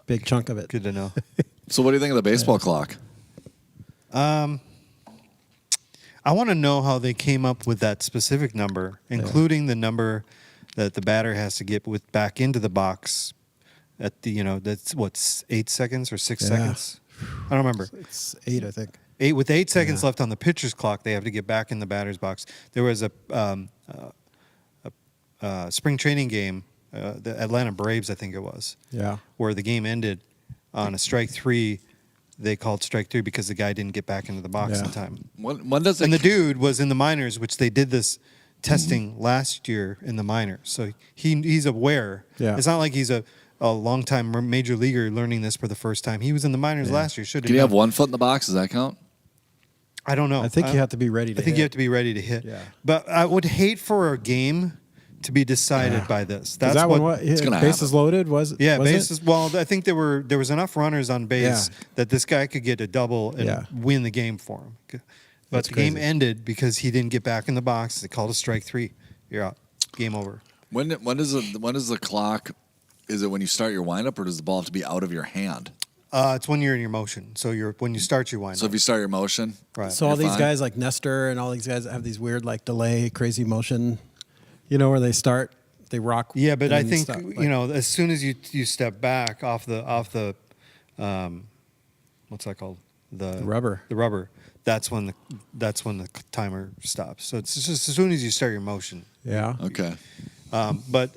big chunk of it. Good to know. So, what do you think of the baseball clock? I want to know how they came up with that specific number, including the number that the batter has to get back into the box at the that's what 8 seconds or 6 Yeah. seconds. I don't remember. It's 8, I think. 8 seconds Yeah. left on the pitcher's clock. They have to get back in the batter's box. There was a spring training game, the Atlanta Braves, I think it was, Yeah. where the game ended on a strike 3. They called strike 3 because the guy didn't get back into the box Yeah. in time. When does it? And the dude was in the minors, which they did this testing last year in the minors. So he's aware. Yeah. It's not like he's a longtime major leaguer learning this for the first time. He was in the minors last year. Should Can you have 1 foot in the box? Does that count? I don't know. I think you have to be ready to I think hit. you have to be ready to hit. Yeah. But I would hate for a game to be decided by this. Is That's that what. one It's gonna bases happen. loaded? Was Yeah, was bases. It? Well, I think there was enough runners on base Yeah. that this guy could get a double and Yeah. win the game for him. But That's the game crazy. ended because he didn't get back in the box. They called a strike 3. You're out. Game over. When does the clock? Is it when you start your windup, or does the ball have to be out of your hand? It's when you're in your motion. So when you start your wind. So if you start your motion, Right. So all You're these fine. guys like Nestor and all these guys have these weird like delay, crazy motion. Where they start, they rock. Yeah, but and I then think stop, like- as soon as you step back off the what's that called? The rubber. The rubber. That's when the timer stops. So it's just as soon as you start your motion. Yeah. okay. But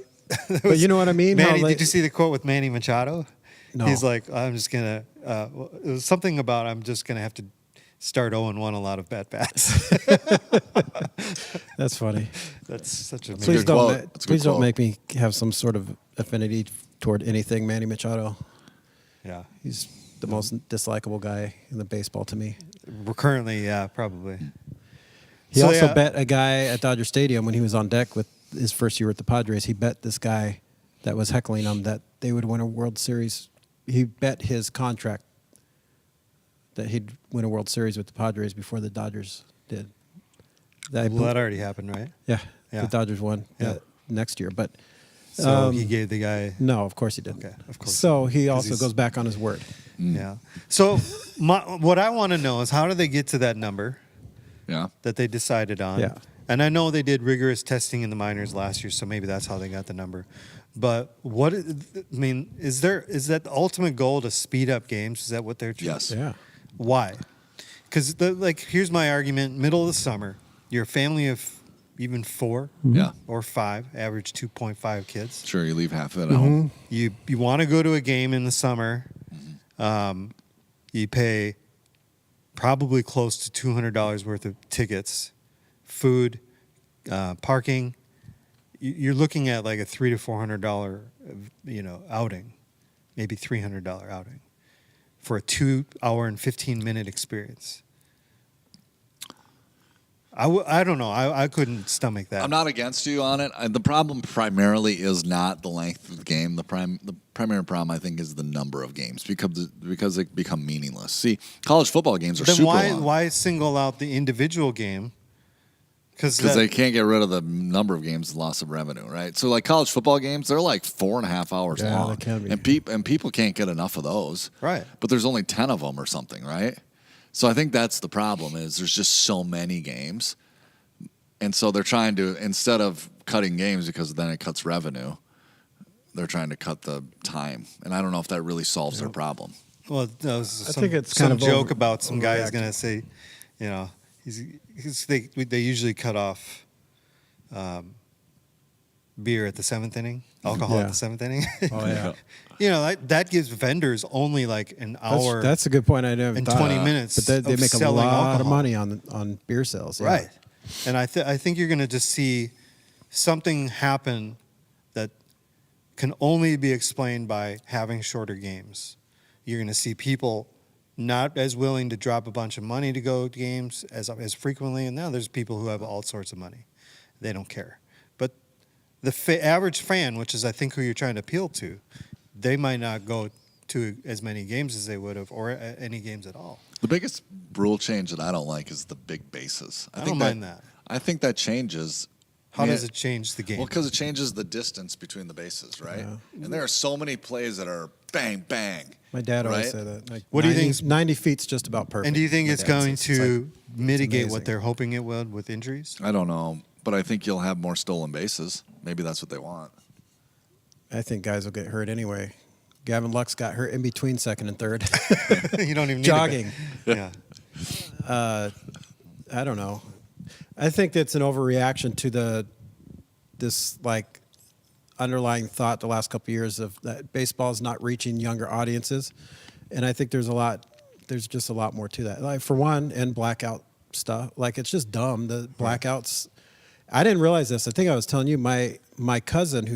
But you know what I mean? How Manny, they- did you see the quote with Manny Machado? No. He's like, I'm just gonna. It was something about I'm just gonna have to start 0-1 a lot of bad bats. That's funny. That's such a Please good don't. quote. That's a good Please don't quote. make me have some sort of affinity toward anything Manny Machado. yeah. He's the most dislikable guy in the baseball to me. Currently, yeah, probably. He So, also yeah. bet a guy at Dodger Stadium when he was on deck with his first year with the Padres. He bet this guy that was heckling him that they would win a World Series. He bet his contract that he'd win a World Series with the Padres before the Dodgers did. Well, that already happened, right? Yeah, Yeah. the Dodgers won Yeah. Next year. But So he gave the guy. no, of course he didn't. Okay, of course. So he 'Cause also he's- goes back on his word. Yeah. So what I want to know is how do they get to that number Yeah. that they decided on? Yeah. And I know they did rigorous testing in the minors last year, so maybe that's how they got the number. But is that the ultimate goal to speed up games? Is that what they're trying? Yes. Yeah. Why? Because here's my argument: middle of the summer, you're a family of even 4 Yeah. or 5, average 2.5 kids. Sure. You leave half of it at home. You want to go to a game in the summer. You pay probably close to $200 worth of tickets, food, parking. You're looking at like a $300 to $400, outing, maybe $300 outing for a 2-hour and 15-minute experience. I don't know. I couldn't stomach that. I'm not against you on it. The problem primarily is not the length of the game. The primary problem, I think, is the number of games because they become meaningless. See, college football games are Then super why long why single out the individual game? because they can't get rid of the number of games, loss of revenue, right? So, like college football games, they're like 4.5 hours Yeah, long, they can be. and people can't get enough of those, Right. But there's only 10 of them or something, right? So I think that's the problem is there's just so many games. And so they're trying to, instead of cutting games because then it cuts revenue, they're trying to cut the time. And I don't know if that really solves their problem. Well, that was I some, think it's some kind of joke over- about some guy is overreacting. going to say, they usually cut off beer at the 7th inning, alcohol at Yeah. the 7th inning. Oh yeah. That gives vendors only like an hour. That's a good point. I never and thought 20 of. minutes But they of make a selling lot of alcohol. money on beer sales. Yeah. Right. And I think you're going to just see something happen that can only be explained by having shorter games. You're going to see people not as willing to drop a bunch of money to go to games as frequently. And now there's people who have all sorts of money. They don't care. But the average fan, which is I think who you're trying to appeal to, they might not go to as many games as they would have or any games at all. The biggest rule change that I don't like is the big bases. I don't mind that. I think that changes. How does it change the game? Well, because it changes the distance between the bases, right? Yeah. And there are so many plays that are bang, bang. My dad always right? said that. Like What do you 90 think- 90 feet's just about perfect. And do you think my it's dad going says. It's to like- mitigate amazing. what they're hoping it will with injuries? I don't know, but I think you'll have more stolen bases. Maybe that's what they want. I think guys will get hurt anyway. Gavin Lux got hurt in between second and third. You don't even need Jogging. Yeah. I don't know. I think it's an overreaction to this like underlying thought the last couple of years of that baseball is not reaching younger audiences, and I think there's just a lot more to that. Like for one, and blackout stuff, like it's just dumb. The blackouts. I didn't realize this. I think I was telling you my cousin,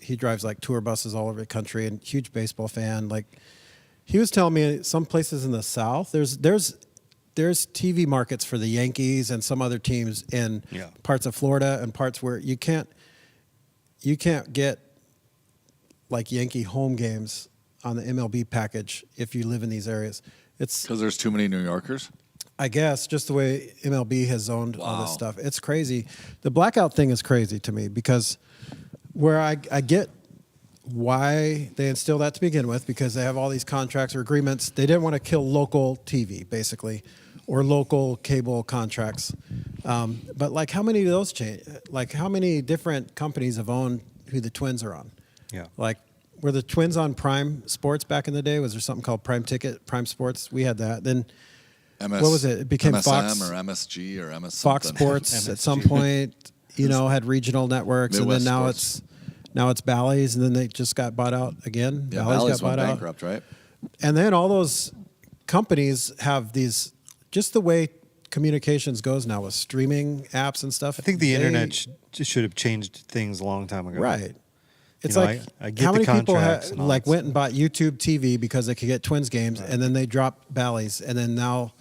he drives like tour buses all over the country and huge baseball fan. Like he was telling me some places in the South, there's TV markets for the Yankees and some other teams in parts of Florida and parts where you can't get like Yankee home games on the MLB package if you live in these areas. It's Because there's too many New Yorkers? I guess just the way MLB has zoned all this Wow. stuff. It's crazy. The blackout thing is crazy to me because where I get why they instilled that to begin with, because they have all these contracts or agreements. They didn't want to kill local TV, basically, or local cable contracts. But like how many of those change? Like how many different companies have owned who the Twins are on? Yeah. Like were the Twins on Prime Sports back in the day? Was there something called Prime Ticket, Prime Sports? We had that. Then MS, what was it? It became MSM Fox or MSG or MS Fox something. Sports at some MSG. point, had regional networks, Midwest and then Sports. now it's Bally's, and then they just got bought out again. Yeah, Bally's Bally's got went bought out, bankrupt, right? and then all those companies have these. Just the way communications goes now with streaming apps and stuff. I think the internet should have changed things a long time ago. right. It's know, like I get how the many people contracts and all that went and bought YouTube TV because they could get Twins games, and then they dropped Bally's, and then now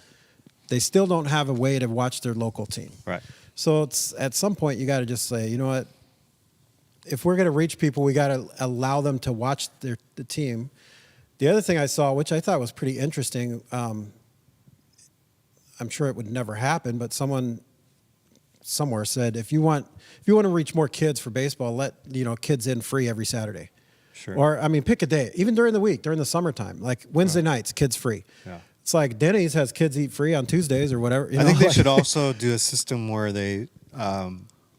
they still don't have a way to watch their local team. Right. So it's at some point you got to just say, you know what? If we're going to reach people, we got to allow them to watch the team. The other thing I saw, which I thought was pretty interesting, I'm sure it would never happen, but someone somewhere said, if you want to reach more kids for baseball, let kids in free every Saturday. Sure. Or pick a day, even during the week, during the summertime, like Wednesday nights, kids free. Yeah. It's like Denny's has kids eat free on Tuesdays or whatever. I think they should also do a system where they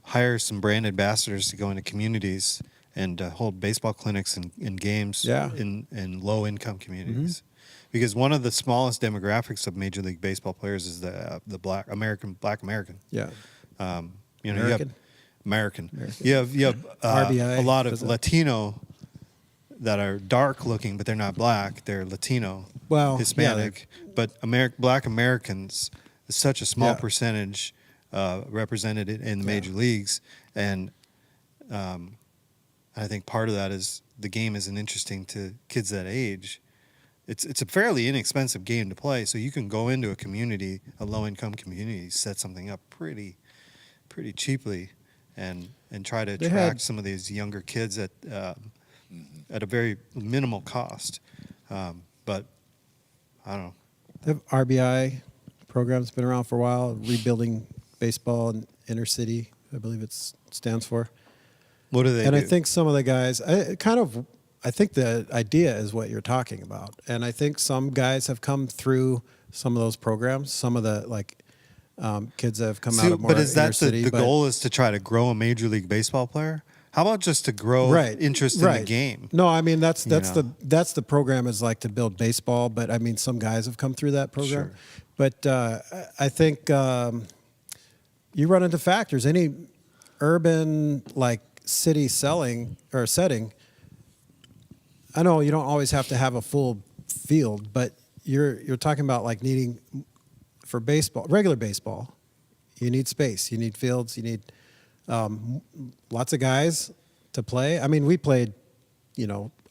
hire some brand ambassadors to go into communities and hold baseball clinics and games in low-income communities. Mm-hmm. Because one of the smallest demographics of Major League Baseball players is the black American. Yeah. You have American. You have RBI, a lot of does it? Latino that are dark looking, but they're not black. They're Latino, Well, Hispanic. But Black Americans is such a small Yeah. percentage represented in the major leagues, and I think part of that is the game isn't interesting to kids that age. It's a fairly inexpensive game to play, so you can go into a community, a low income community, set something up pretty cheaply, and try to They attract had- some of these younger kids at a very minimal cost. But I don't know. The RBI program's been around for a while, rebuilding baseball in inner city, I believe it stands for. What do they And do? I think some of the guys, I think the idea is what you're talking about. And I think some guys have come through some of those programs, some of the kids that have come out of more but is inner that city. the goal is to try to grow a Major League Baseball player? How about just to grow interest in the game? No, I mean that's know? the program is like to build baseball, but I mean some guys have come through that program. Sure. But I think you run into factors. Any urban city selling or setting, I know you don't always have to have a full field, but you're talking about needing for baseball, regular baseball, you need space, you need fields, you need lots of guys to play. I mean, we played,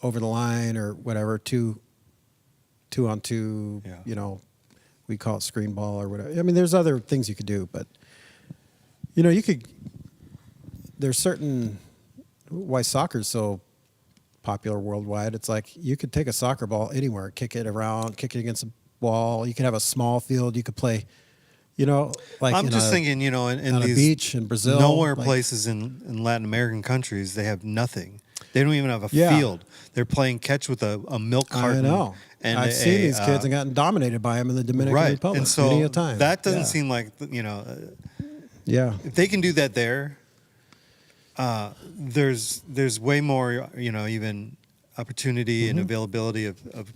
over the line or whatever, two on two, Yeah. We call it screen ball or whatever. I mean, there's other things you could do, but there's certain why soccer's so popular worldwide. It's like you could take a soccer ball anywhere, kick it around, kick it against a wall. You could have a small field. You could play, I'm just thinking, in on a these beach in Brazil, nowhere places in Latin American countries, they have nothing. They don't even have a Yeah. field. They're playing catch with a milk carton. I know. And I've seen these kids and gotten dominated by them in the Dominican right. Republic And so many a time. that doesn't Yeah. seem like Yeah. if they can do that there. There's way more even opportunity and availability of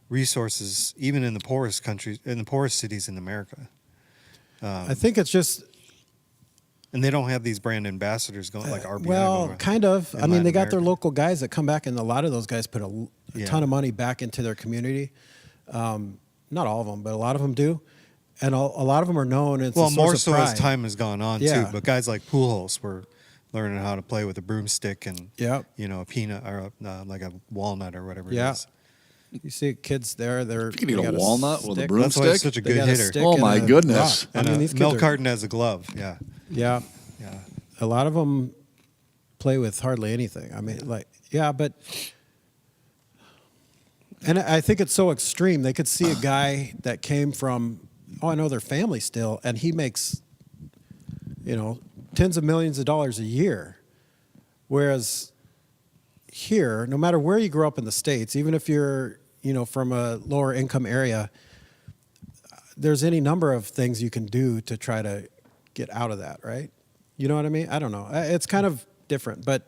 resources, even in the poorest countries, in the poorest cities in America. I think it's just And they don't have these brand ambassadors going like RBI. well, going kind of. in I mean, they Latin got their America. local guys that come back, and a lot of those guys put a Yeah. ton of money back into their community. Not all of them, but a lot of them do, and a lot of them are known. And it's a Well, source more of so pride. as time has gone on Yeah. too. But guys like Pujols were learning how to play with a broomstick and Yep. a peanut or like a walnut or whatever Yeah. it is. You see kids there. You can eat they a got walnut with a stick. broom- That's why he's such a They good got a hitter. stick Oh, and my a goodness. rock. And I mean, a these kids milk are- carton as a glove. Yeah, Yeah, yeah. a lot of them play with hardly anything. I mean, and I think it's so extreme. They could see a guy that came from, I know their family still, and he makes, tens of millions of dollars a year. Whereas here, no matter where you grow up in the States, even if you're, from a lower income area, there's any number of things you can do to try to get out of that, right? You know what I mean? I don't know. It's kind of different, but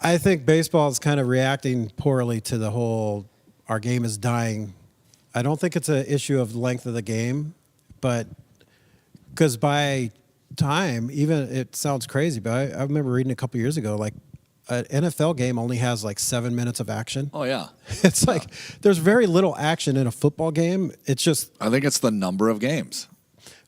I think baseball is kind of reacting poorly to the whole our game is dying. I don't think it's an issue of length of the game, but because by time, even it sounds crazy, but I remember reading a couple years ago, like an NFL game only has like 7 minutes of action. Oh yeah. It's like there's very little action in a football game. It's just, I think it's the number of games.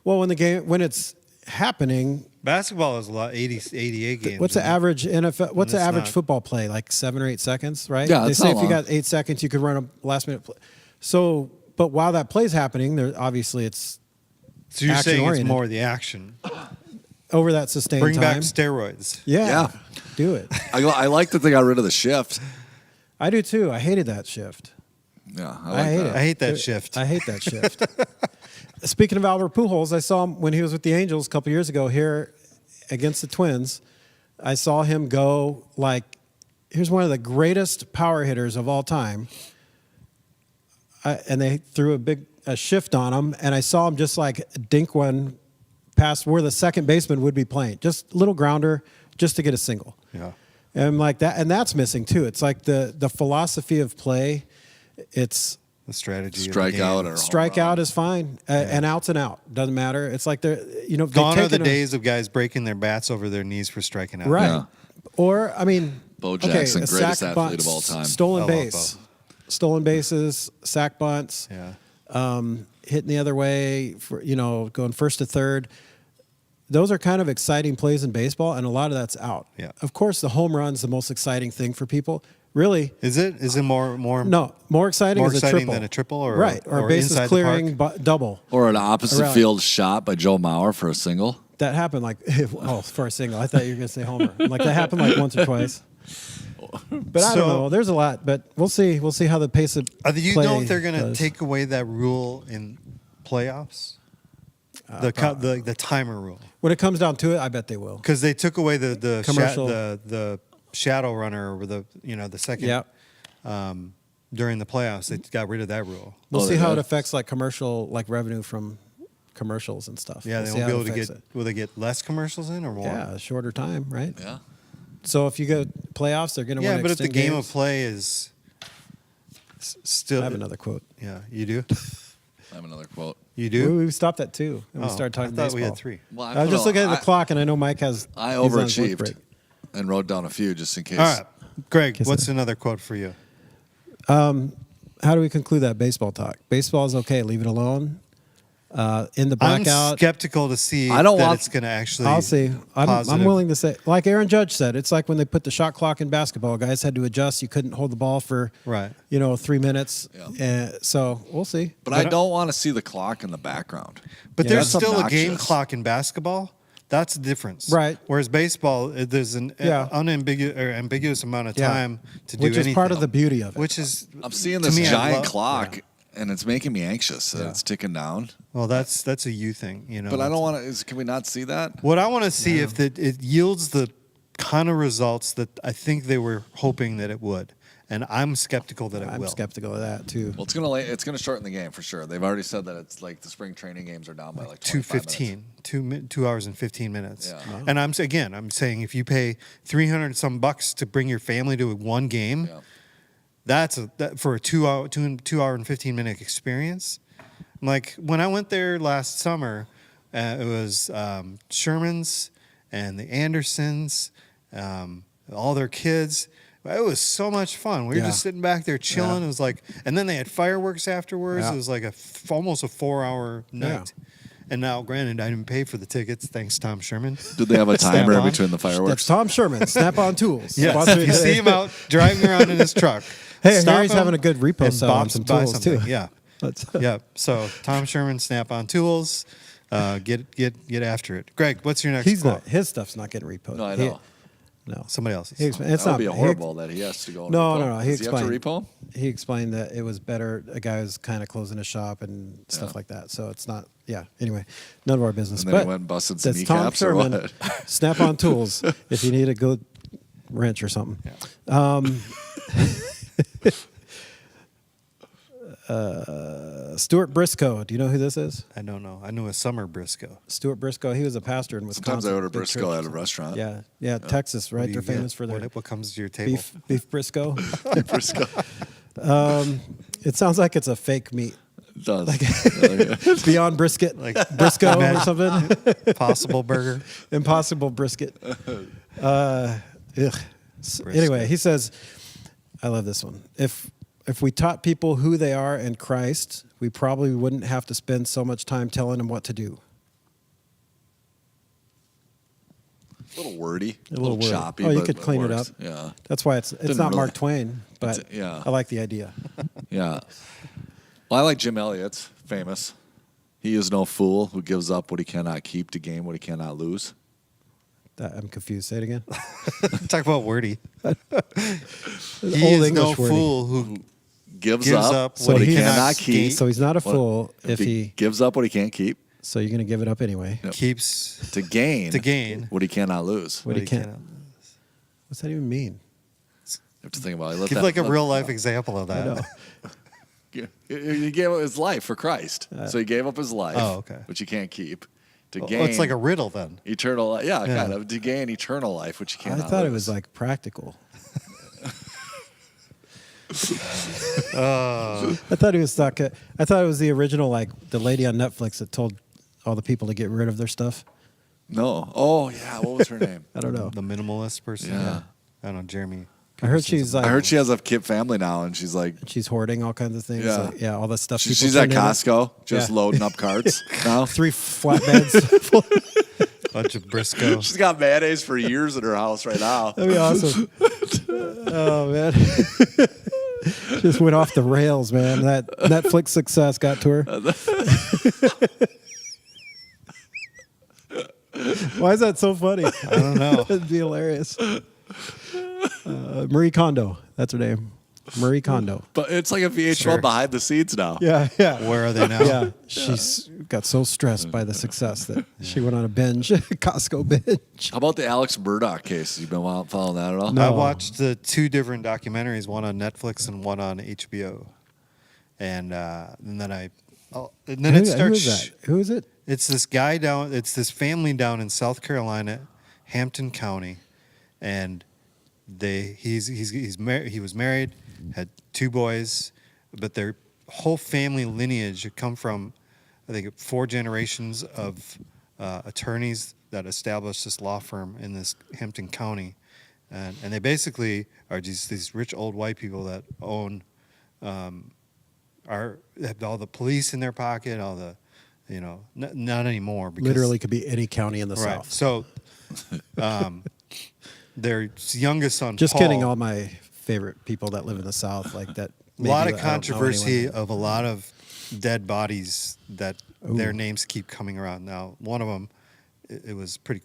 well, when it's happening, Basketball is a lot, 88 games. what's the isn't it? average NFL? What's the it's average not. football play? Like 7 or 8 seconds, right? Yeah, They it's say not if you long. got 8 seconds, you could run a last minute play. So, but while that play's happening, there obviously it's So you're saying it's action-oriented. more the action. over that sustained Bring back time. steroids. Yeah, do it. I like that they got rid of the shift. I do too. I hated that shift. Yeah, I I like hate that. it. I hate that shift. I hate that shift. Speaking of Albert Pujols, I saw him when he was with the Angels a couple years ago here against the Twins. I saw him go like, here's one of the greatest power hitters of all time. And they threw a shift on him, and I saw him just like dink one past where the second baseman would be playing. Just a little grounder just to get a single. Yeah. And like that, and that's missing too. It's like the philosophy of play. It's The strategy. of the Strike game. out or home strike run. out is fine, and out's an out doesn't matter. It's like they're they've Gone are the taken a- days of guys breaking their bats over their knees for striking out. right? Yeah. Or I mean, Bo okay, Jackson, a greatest sack athlete bunt, of all time. stolen I love base, stolen bases, sack bunts, Yeah. hitting the other way for going first to third. Those are kind of exciting plays in baseball, and a lot of that's out. Yeah. Of course, the home run's the most exciting thing for people. Really, Is it? Is it more? no, more exciting More is a exciting triple than a triple or- right or bases inside the clearing double. Or an opposite Around. field shot by Joe Mauer for a single. That happened like for a single. I thought you were going to say homer. I'm like that happened like once or twice. But I So- don't know. There's a lot, but we'll see. We'll see how the pace of Do you play know if they're going to does. take away that rule in playoffs? The timer rule, When it comes down to it, I bet they will. because they took away the Commercial. the shadow runner or the second. Yeah. During the playoffs, they got rid of that rule. We'll Oh, see they how it did? affects like commercial like revenue from commercials and stuff. Yeah, We'll they see won't how be it able to affects get. it. Will they get less commercials in or more? Yeah, a shorter time, right? Yeah. So if you go playoffs, they're going to Yeah, want to but if the extend game games. of play is still, I have another quote. Yeah, you do. I have another quote. You do. We stopped at 2, and we Oh, started talking I thought baseball. we had 3. Well, I was just looking at the clock, and I know Mike has. I he's on his lunch overachieved break. and wrote down a few just in case. All right, Greg. Kiss What's it. another quote for you? How do we conclude that baseball talk? Baseball is okay. Leave it alone. In the I'm blackout, skeptical to see I don't that want- it's going to actually. I'll see. I'm positive. willing to say, like Aaron Judge said, it's like when they put the shot clock in basketball. Guys had to adjust. You couldn't hold the ball for Right. 3 minutes. Yeah. So we'll see. But I don't want to see the clock in the background. But Yeah, there's that's still a game obnoxious. clock in basketball. That's the difference. Right. Whereas baseball, there's an Yeah. ambiguous amount of Yeah. time to do Which anything. is part of the beauty of it. Which is I'm seeing to this me, I giant love- clock, yeah. and it's making me anxious. That Yeah. It's ticking down. Well, that's a you thing, But I that's- don't want to. Can we not see that? What I want to see if it yields the kind of results that I think they were hoping that it would, and I'm skeptical that it I'm will. skeptical of that too. Well, it's gonna shorten the game for sure. They've already said that it's like the spring training games are down by like 2:15, 2 hours and 15 minutes. Yeah. Wow. And I'm saying if you pay $300 some bucks to bring your family to one game, Yeah. that's for a 2 hour and 15-minute experience. Like when I went there last summer, it was Sherman's and the Andersons, all their kids. It was so much fun. We were Yeah. just sitting back there chilling. Yeah. It was like, and then they had fireworks afterwards. Yeah. It was like almost a 4-hour night. And now, granted, I didn't pay for the tickets, thanks Tom Sherman. Did they have a Snap timer on. between the That's fireworks? Tom Sherman, Snap-on Tools. Yes, Sponsored you see today. him out driving around in his truck. Hey, Stop Harry's him having a good repo and sale on bop- some buy tools too. something. Yeah, That's- yeah. So Tom Sherman, Snap-on Tools, get after it. Greg, what's your next? He's quote? not. His stuff's not getting repoed. No, I know. No. Somebody else's. He explained, it's That would not be he- horrible that he has to go. And No, repo. no, no. He Does he have to explained. repo? He explained that it was better. A guy was kind of closing a shop and stuff Yeah. like that. So it's not. Yeah. Anyway, none of our business. And then he but went and busted some that's Tom kneecaps or Sherman. what? Snap-on Tools. If you need a good wrench or something. Stuart Briscoe. Do you know who this is? I don't know. I knew a Summer Briscoe. Stuart Briscoe. He was a pastor in Wisconsin. Sometimes I order Big Briscoe church. at a restaurant. Yeah, Texas, right? What do They're you get? famous for their what comes to your table. beef Briscoe. Briscoe. It sounds like it's a fake meat. It does. Beyond brisket, Like Briscoe or Imagine- something. Possible Burger. Impossible brisket. Ugh. Anyway, he says, I love this one. If we taught people who they are in Christ, we probably wouldn't have to spend so much time telling them what to do. A little wordy, A little wordy. choppy. Oh, you but could clean it works. up. Yeah, That's why it's Didn't not really- Mark Twain, but It's- yeah. I like the idea. yeah. Well, I like Jim Elliott's famous. He is no fool who gives up what he cannot keep to gain what he cannot lose. I'm confused. Say it again. Talk about wordy. He Old is English no wordy. fool who Gives, gives up, up So what he he's- cannot keep. So he's not a What- fool if he. gives up what he can't keep So you're going to give it up anyway. Yep. keeps to gain what what he cannot lose. What he can't. cannot. What's that even mean? You have to think about it. Let Give that- like a let- real life example of that. know. He gave up his life for Christ. So he gave up his life, Oh, okay. which he can't keep, to Well, gain it's like a riddle then. eternal life. Yeah, Yeah. kind of. To gain eternal life, which he I cannot thought it lose. was like practical. I thought he was stuck. I thought it was the original, like the lady on Netflix that told all the people to get rid of their stuff. No. Oh, yeah. What was her name? I don't know. The minimalist person. Yeah. I don't know, Jeremy. I heard Peterson's she's a- like I heard she has a kid family now, and she's like, she's hoarding all kinds of things. Yeah. Like, yeah, all the stuff. people she's at turn in. Costco just Yeah. loading up carts now. 3 flatbeds. bunch of Briscoe. She's got mayonnaise for years in her house right now. That'd be awesome. Oh man, just went off the rails, man. That Netflix success got to her. Why is that so funny? I don't know. That'd be hilarious. Marie Kondo, that's her name. Marie Kondo. But it's like a VH1 Sure. behind the scenes now. Yeah, yeah. Where are they now? Yeah, she's got so stressed by the success that she went on a binge, Costco binge. How about the Alex Murdoch case? You been following that at all? No. I watched the 2 different documentaries, one on Netflix and one on HBO, and then it starts. Who is that? Who is it? It's this guy down. It's this family down in South Carolina, Hampton County, and he was married, had 2 boys, but their whole family lineage had come from, I think, 4 generations of attorneys that established this law firm in this Hampton County, and they basically are just these rich old white people that own, have all the police in their pocket, all the, not anymore. Because, Literally could be any county in the right. South. So, their youngest son, Just Paul, kidding. All my favorite people that live in the South, like that. a lot maybe of I don't know controversy anyone. of a lot of dead bodies that their names keep coming around. Now, one of them, it was pretty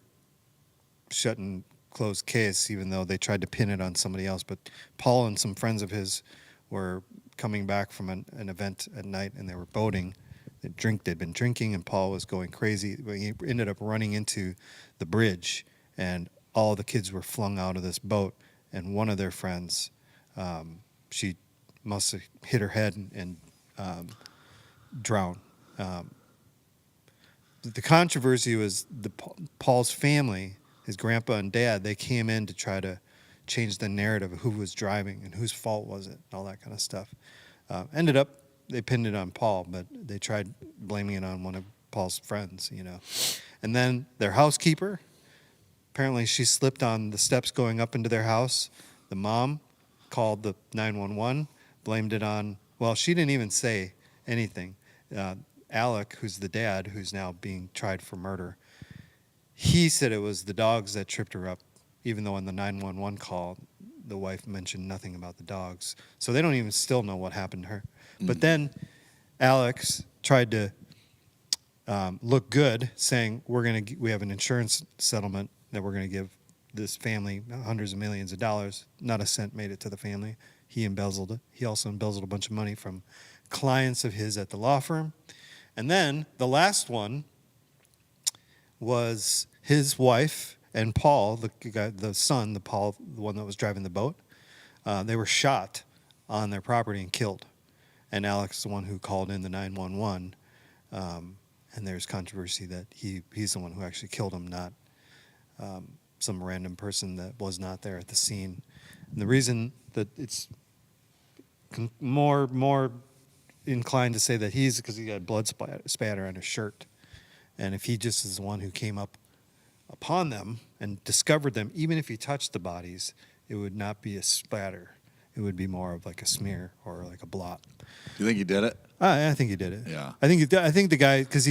shut and closed case, even though they tried to pin it on somebody else. But Paul and some friends of his were coming back from an event at night, and they were boating. They'd been drinking, and Paul was going crazy. He ended up running into the bridge, and all the kids were flung out of this boat. And one of their friends she must have hit her head and drowned. The controversy was Paul's family, his grandpa and dad. They came in to try to change the narrative of who was driving and whose fault was it, and all that kind of stuff. Ended up they pinned it on Paul, but they tried blaming it on one of Paul's friends, you know. And then their housekeeper, apparently she slipped on the steps going up into their house. The mom called the 911, blamed it on, well, she didn't even say anything. Alec, who's the dad, who's now being tried for murder, he said it was the dogs that tripped her up, even though on the 911 call, the wife mentioned nothing about the dogs. So they don't even still know what happened to her. But then Alex tried to look good, saying we have an insurance settlement that we're going to give this family hundreds of millions of dollars. Not a cent made it to the family. He embezzled it. He also embezzled a bunch of money from clients of his at the law firm. And then the last one was his wife and Paul, the son, Paul, the one that was driving the boat. They were shot on their property and killed. And Alex is the one who called in the 911. And there's controversy that he's the one who actually killed him, not some random person that was not there at the scene. And the reason that it's more inclined to say that he's because he got blood spatter on his shirt. And if he just is the one who came up upon them and discovered them, even if he touched the bodies, it would not be a spatter. It would be more of like a smear or like a blot. You think he did it? I think he did it. Yeah. I think the guy, because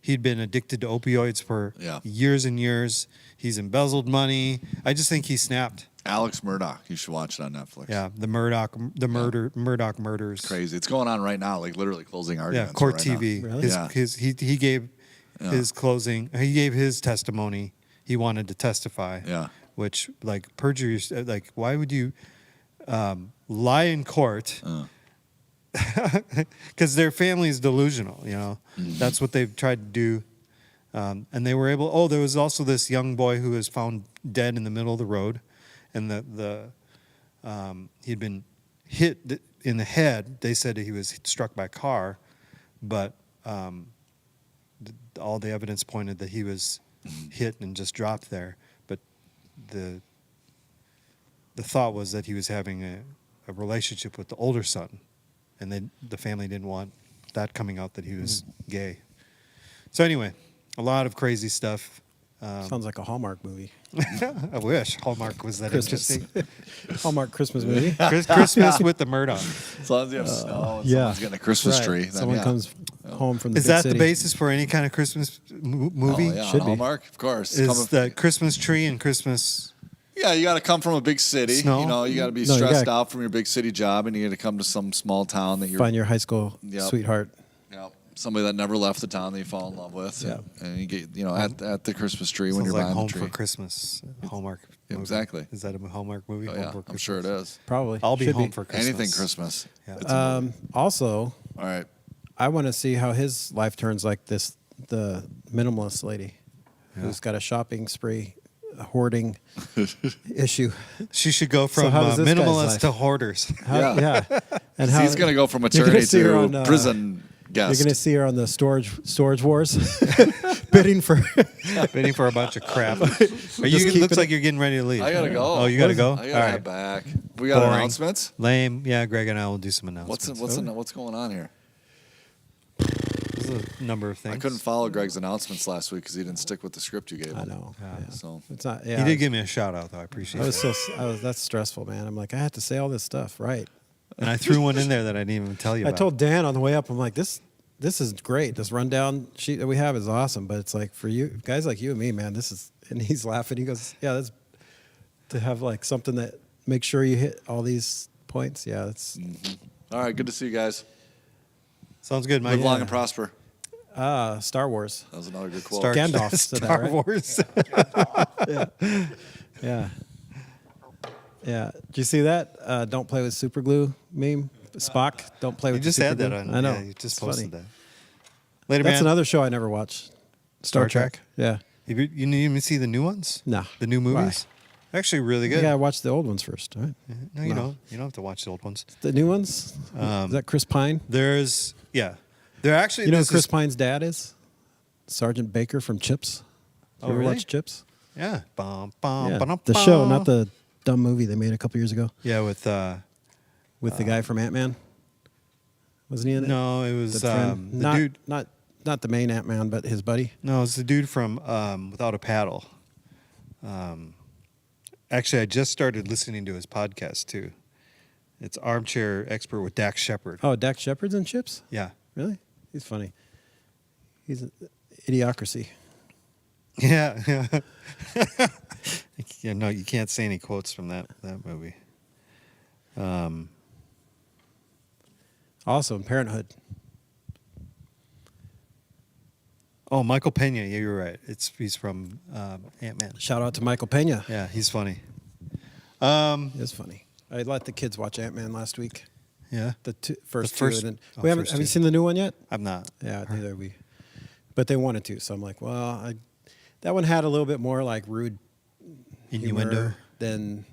he'd been addicted to opioids for years and years. He's embezzled money. I just think he snapped. Alex Murdaugh. You should watch it on Netflix. Yeah, Murdaugh murders. Crazy. It's going on right now, like literally closing arguments. Yeah, court right TV. Now. Really? He gave his closing. He gave his testimony. He wanted to testify. Yeah. Which, like, perjury, like, why would you lie in court? Because their family is delusional, you know. Mm-hmm. That's what they've tried to do. And they were able, there was also this young boy who was found dead in the middle of the road. And he'd been hit in the head. They said he was struck by a car, but all the evidence pointed that he was hit and just dropped there. But the thought was that he was having a relationship with the older son, and the family didn't want that coming out that he was gay. So anyway, a lot of crazy stuff. Sounds like a Hallmark movie. I wish Hallmark was that interesting. Hallmark Christmas movie. Christmas with the Murdaugh. As long as you have snow and yeah. someone's getting a Christmas tree. Then Someone comes home from the Is big that city. the basis for any kind of Christmas movie? Oh, yeah, Should be. Hallmark, of course. Is the Christmas tree and Christmas? Yeah, you got to come from a big city. Snow? You know, you got to be No, you stressed gotta- out from your big city job, and you got to come to some small town that you're Find your high school sweetheart. somebody that never left the town that you fall in love with. Yeah. And you get, at the Christmas tree when Sounds you're like buying Home the tree. for Christmas. Hallmark. movie. Exactly. Is that a Hallmark movie? Oh, Home yeah, for I'm sure it Christmas? is. Probably. I'll be Should home for Christmas. Anything Christmas. Yeah. It's a movie. Also, All right. I want to see how his life turns like this. The minimalist lady who's got a shopping spree, a hoarding issue. She should go from how does this guy's minimalist life? to hoarders. Yeah. And He's going to go from you're gonna attorney see her to on, prison You're guest. going to see her on the storage wars, bidding for. Bidding for a bunch of crap. Are Just you? keeping Looks it- like you're getting ready to leave. I got to go. Oh, you got to go. I got to All head right. back. We got Boring. announcements? Lame. Yeah, Greg and I will do some announcements. What's going on here? There's a number of things. I couldn't follow Greg's announcements last week because he didn't stick with the script you gave him. I know. Yeah. So It's not. He Yeah. did give me a shout out though. I appreciate I it. was that's stressful, man. I'm like, I had to say all this stuff, right? And I threw one in there that I didn't even tell you I about. told Dan on the way up, I'm like, this is great. This rundown sheet that we have is awesome, but it's like for you guys like you and me, man, this is. And he's laughing. He goes, yeah, that's to have like something that makes sure you hit all these points. Yeah, that's All right, good to see you guys. Sounds good, Mike. Live long and prosper. Star Wars. That was another good quote. Gandalf said that, Star right? Wars. Yeah. Yeah. Did you see that? Don't play with super glue meme. Spock, don't play You with just super had that glue. on. I know. Yeah, you just It's posted funny. that. Later, That's man. another show I never watched. Star Trek? Yeah. You didn't even see the new ones? No. The new movies? Why? Actually, really You good. gotta watch the old ones first, right? No, you No. don't. You don't have to watch the old ones. The new ones. Is that Chris Pine? There's They're actually. You know who this Chris is- Pine's dad is? Sergeant Baker from Chips. Oh, You ever really? watch Chips? Yeah. Yeah, the show, not the dumb movie they made a couple years ago Yeah, with with the guy from Ant-Man. Wasn't he in it? no, it was The friend? the not, dude. not the main Ant-Man, but his buddy. No, it's the dude from Without a Paddle. Actually, I just started listening to his podcast too. It's Armchair Expert with Dax Shepard. Oh, Dax Shepard's in Chips? Yeah. Really? He's funny. He's an idiocracy. Yeah. Yeah. No, you can't say any quotes from that movie. Also in Parenthood. Oh, Michael Pena. Yeah, you're right. He's from Ant-Man. Shout out to Michael Pena. Yeah, he's funny. It's funny. I let the kids watch Ant-Man last week. Yeah. The first first- two. And then, oh, we haven't. first Have you two. seen the new one yet? I'm not. Yeah, neither have we. But they wanted to, so I'm like, well, that one had a little bit more like rude Innuendo. humor than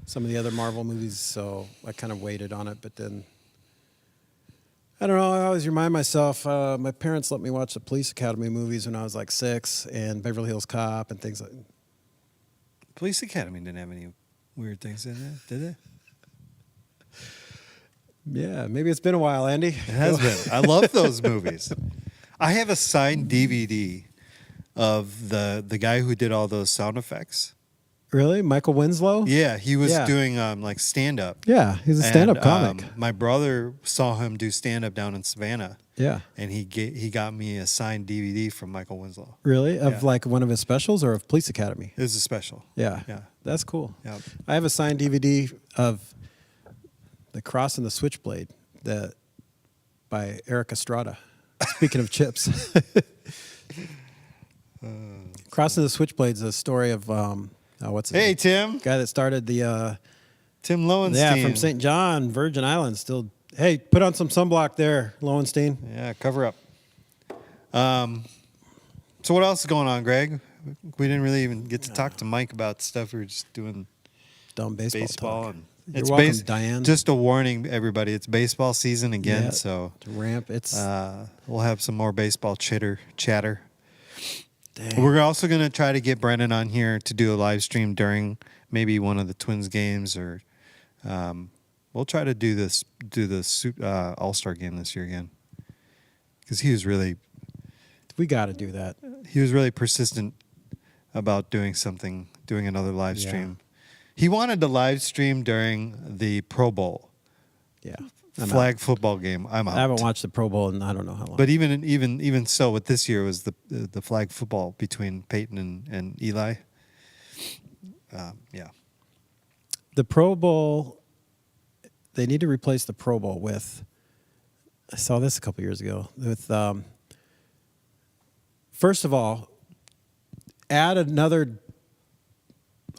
some of the other Marvel movies, so I kind of waited on it. But then, I don't know. I always remind myself, my parents let me watch the Police Academy movies when I was like 6, and Beverly Hills Cop and things like. Police Academy didn't have any weird things in it, did it? Yeah, maybe it's been a while, Andy. It has been. I love those movies. I have a signed DVD of the guy who did all those sound effects. Really, Michael Winslow? Yeah, he was Yeah. doing like stand up. Yeah, he's a stand-up comic. My brother saw him do stand up down in Savannah, Yeah, and he got me a signed DVD from Michael Winslow. really, of Yeah. like one of his specials or of Police Academy. It was a special. Yeah, Yeah. that's cool. Yeah. I have a signed DVD of The Cross and the Switchblade by Eric Estrada. Speaking of Chips. Cross and the Switchblade's a story of what's his Hey, name? Tim. Guy that started the Tim Lowenstein. from St. John, Virgin Islands. Still, hey, put on some sunblock there, Lowenstein. Yeah, cover up. So what else is going on, Greg? We didn't really even get to talk to Mike about stuff. We were just doing Dumb baseball talk. and You're welcome, Diane. Just a warning, everybody. It's baseball season again, Yeah, so to ramp. It's we'll have some more baseball chatter. dang. We're also going to try to get Brennan on here to do a live stream during maybe one of the Twins games, or we'll try to do the All-Star game this year again, because he was really We got to do that. persistent about doing another live Yeah. stream. He wanted to live stream during the Pro Bowl Yeah. flag football game. I'm out. I haven't watched the Pro Bowl in I don't know how long. But even so, with this year was the flag football between Peyton and Eli. Yeah. The Pro Bowl, they need to replace the Pro Bowl with, I saw this a couple years ago, with, first of all, add another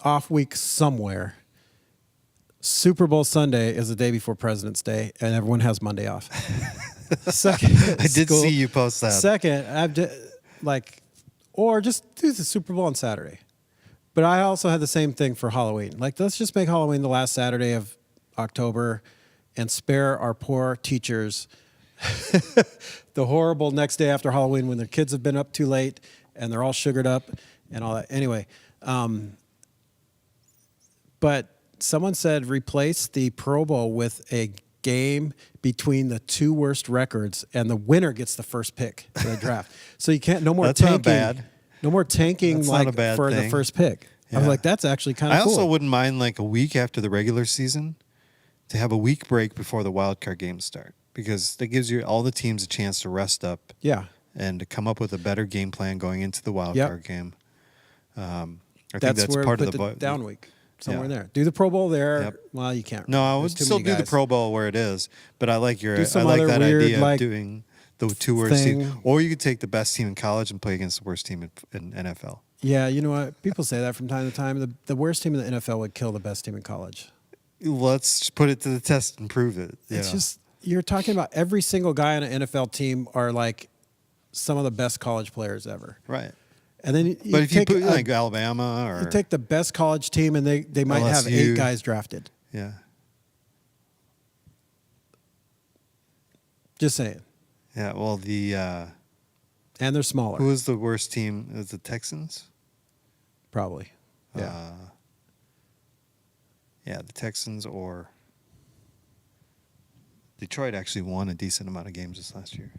off week somewhere. Super Bowl Sunday is the day before President's Day, and everyone has Monday off. Second, I did school- see you post that. Second, or just do the Super Bowl on Saturday. But I also had the same thing for Halloween. Like, let's just make Halloween the last Saturday of October and spare our poor teachers the horrible next day after Halloween when their kids have been up too late and they're all sugared up and all that. Anyway, but someone said replace the Pro Bowl with a game between the two worst records, and the winner gets the first pick for the draft. So you can't no more That's not tanking. bad. No more tanking That's like not a bad for the thing. first pick. I was Yeah. like, that's actually kind I of cool. also wouldn't mind like a week after the regular season to have a week break before the wild card games start, because that gives you all the teams a chance to rest up Yeah. and to come up with a better game plan going into the wild Yep. card game. I think That's that's where part put of the the down week somewhere Yeah. there. Do the Pro Bowl there. Yep. Well, you can't. No, I There's would too still many do the guys. Pro Bowl where it is, but I like Do some I like other that weird, idea like, of doing the two worst thing. teams. Or you could take the best team in college and play against the worst team in NFL. Yeah, you know what? People say that from time to time. The worst team in the NFL would kill the best team in college. Let's put it to the test and prove it. It's Yeah. just, you're talking about every single guy on an NFL team are like some of the best college players ever. Right. And then you But if you take put like Alabama or you take the best college team, and they might have LSU. 8 guys drafted. yeah, Just saying. yeah. Well, And they're smaller, who was the worst team? It was the Texans. probably. Yeah. Yeah, the Texans or Detroit actually won a decent amount of games this last year.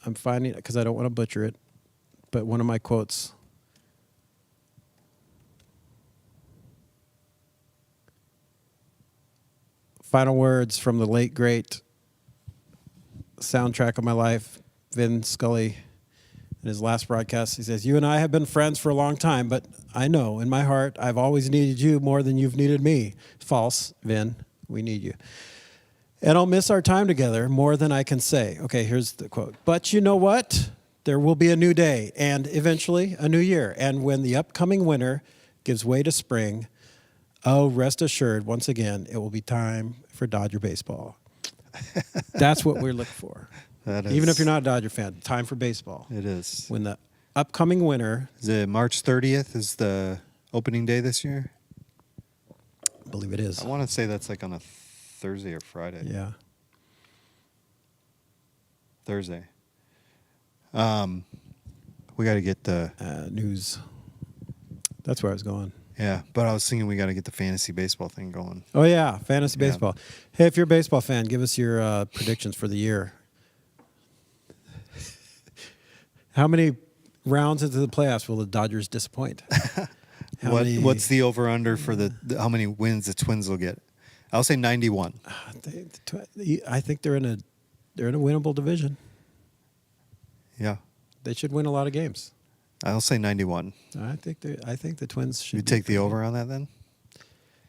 I'm finding, because I don't want to butcher it, but one of my quotes. Final words from the late, great soundtrack of my life, Vin Scully, in his last broadcast. He says, "You and I have been friends for a long time, but I know in my heart I've always needed you more than you've needed me." False, Vin. We need you. "And I'll miss our time together more than I can say." Okay, here's the quote. "But you know what? There will be a new day and eventually a new year. And when the upcoming winter gives way to spring, oh, rest assured, once again, it will be time for Dodger baseball." That's what we're looking for. That is, Even if you're not a Dodger fan, time for baseball. it is. When the upcoming winter, Is it March 30th? Is the opening day this year? I believe it is. I want to say that's like on a Thursday or Friday. Yeah. Thursday. We got to get the News. That's where I was going. yeah, but I was thinking we got to get the fantasy baseball thing going. Oh, yeah, fantasy Yeah. baseball. Hey, if you're a baseball fan, give us your predictions for the year. How many rounds into the playoffs will the Dodgers disappoint? What's the over under for how many wins the Twins will get? I'll say 91. I think they're in a winnable division. Yeah, They should win a lot of games. I'll say 91. I think the Twins should. You take the over on that then?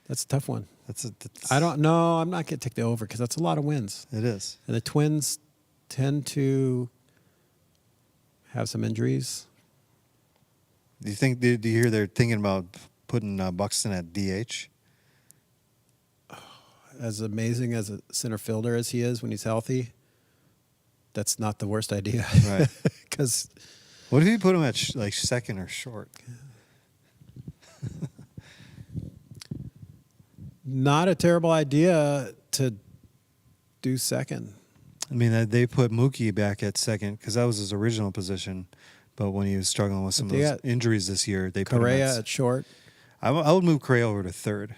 That's a tough one. That's I don't know. I'm not going to take the over because that's a lot of wins. It is. And the Twins tend to have some injuries. Do you think? Do you hear they're thinking about putting Buxton at DH? As amazing as a center fielder as he is when he's healthy, that's not the worst idea. Right. Because What if you put him at like second or short? not a terrible idea to do second. I mean, they put Mookie back at second because that was his original position. But when he was struggling with some of They those got injuries this year, they put him Correa at short. I would move Correa over to third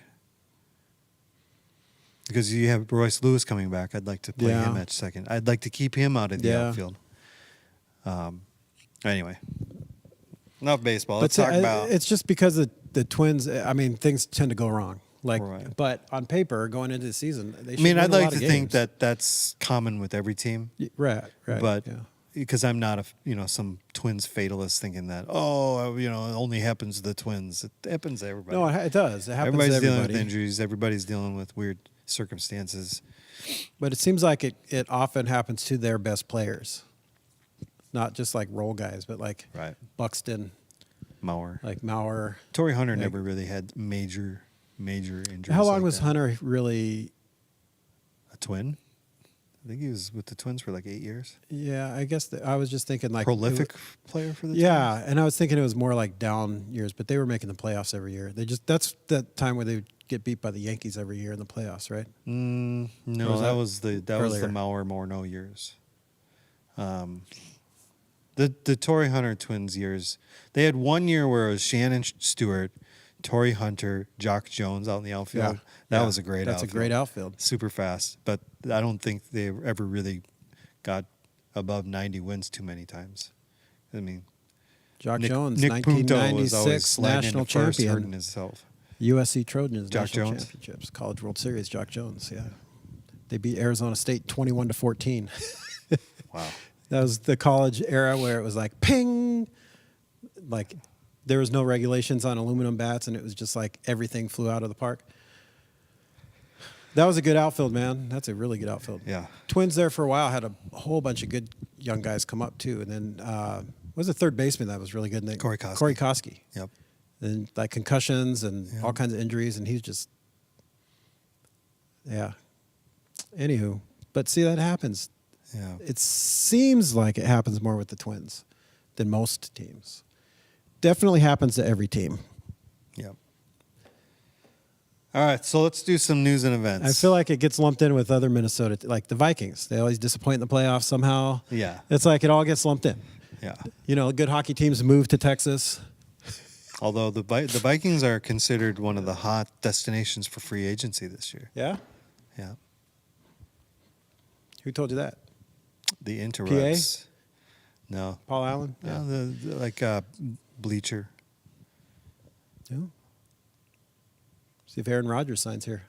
because you have Royce Lewis coming back. I'd like to play Yeah. him at second. I'd like to keep him out of the Yeah. outfield. Anyway, enough baseball. But Let's talk about. it's just because the Twins. I mean, things tend to go wrong. Like, Right. but on paper, going into the season, they I should mean, win I'd a like lot to of think games. that that's common with every team. Right. But yeah. because I'm not some Twins fatalist thinking that it only happens to the Twins. It happens to everybody. No, it does. It happens Everybody's to dealing everybody. with injuries. Everybody's dealing with weird circumstances. But it seems like it often happens to their best players, not just like role guys, but like Right. Buxton, Mauer. like Mauer. Torrey Hunter Like- never really had major injuries. How long like was that. Hunter really? A Twin? I think he was with the Twins for like 8 years. Yeah, I guess I was just thinking like Prolific player for the Yeah, Twins. and I was thinking it was more like down years, but they were making the playoffs every year. That's that time where they would get beat by the Yankees every year in the playoffs, right? No, Or was that that was the earlier? Mauer Morneau years. The Torrey Hunter Twins years. They had 1 year where it was Shannon Stewart, Torrey Hunter, Jock Jones out in the outfield. That Yeah. was a great That's outfield. a great outfield. Super fast, but I don't think they ever really got above 90 wins too many times. I mean, Jock Nick Jones, Punto was always 1996 sliding national into first, hurting champion, himself. USC Trojans Jock national Jones? championships, College World Series. Jock Jones, yeah, they beat Arizona State 21-14. Wow. That was the college era where it was like ping, like there was no regulations on aluminum bats, and it was just like everything flew out of the park. That was a good outfield, man. That's a really good outfield. Yeah. Twins there for a while had a whole bunch of good young guys come up too, and then what was the third baseman that was really good? Corey Kosky. Corey Kosky. Yep. And like concussions and Yeah. all kinds of injuries, and he's just, yeah. Anywho, but see, that happens. Yeah. It seems like it happens more with the Twins. than most teams. Definitely happens to every team. Yep. All right, so let's do some news and events. I feel like it gets lumped in with other Minnesota, like the Vikings. They always disappoint in the playoffs somehow. Yeah. It's like it all gets lumped in. Yeah. You know, good hockey teams move to Texas. Although the Vikings are considered one of the hot destinations for free agency this year. Yeah? Yeah. Who told you that? The Interrupts. No. Paul Allen? No, Bleacher. Yeah. See if Aaron Rodgers signs here.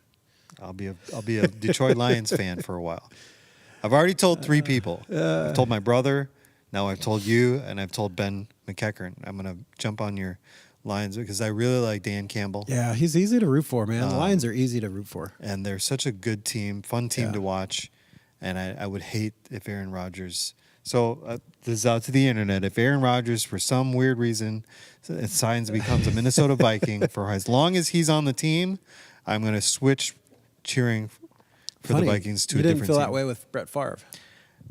I'll be a Detroit Lions fan for a while. I've already told 3 people. I've told my brother, now I've told you, and I've told Ben McEachern. I'm going to jump on your Lions because I really like Dan Campbell. Yeah, he's easy to root for, man. The Lions are easy to root for. And they're such a good team, fun team Yeah. to watch. And I would hate if Aaron Rodgers. So this is out to the internet. If Aaron Rodgers, for some weird reason, becomes a Minnesota Viking for as long as he's on the team, I'm going to switch cheering for Funny, the Vikings to you a different didn't feel team. that way with Brett Favre.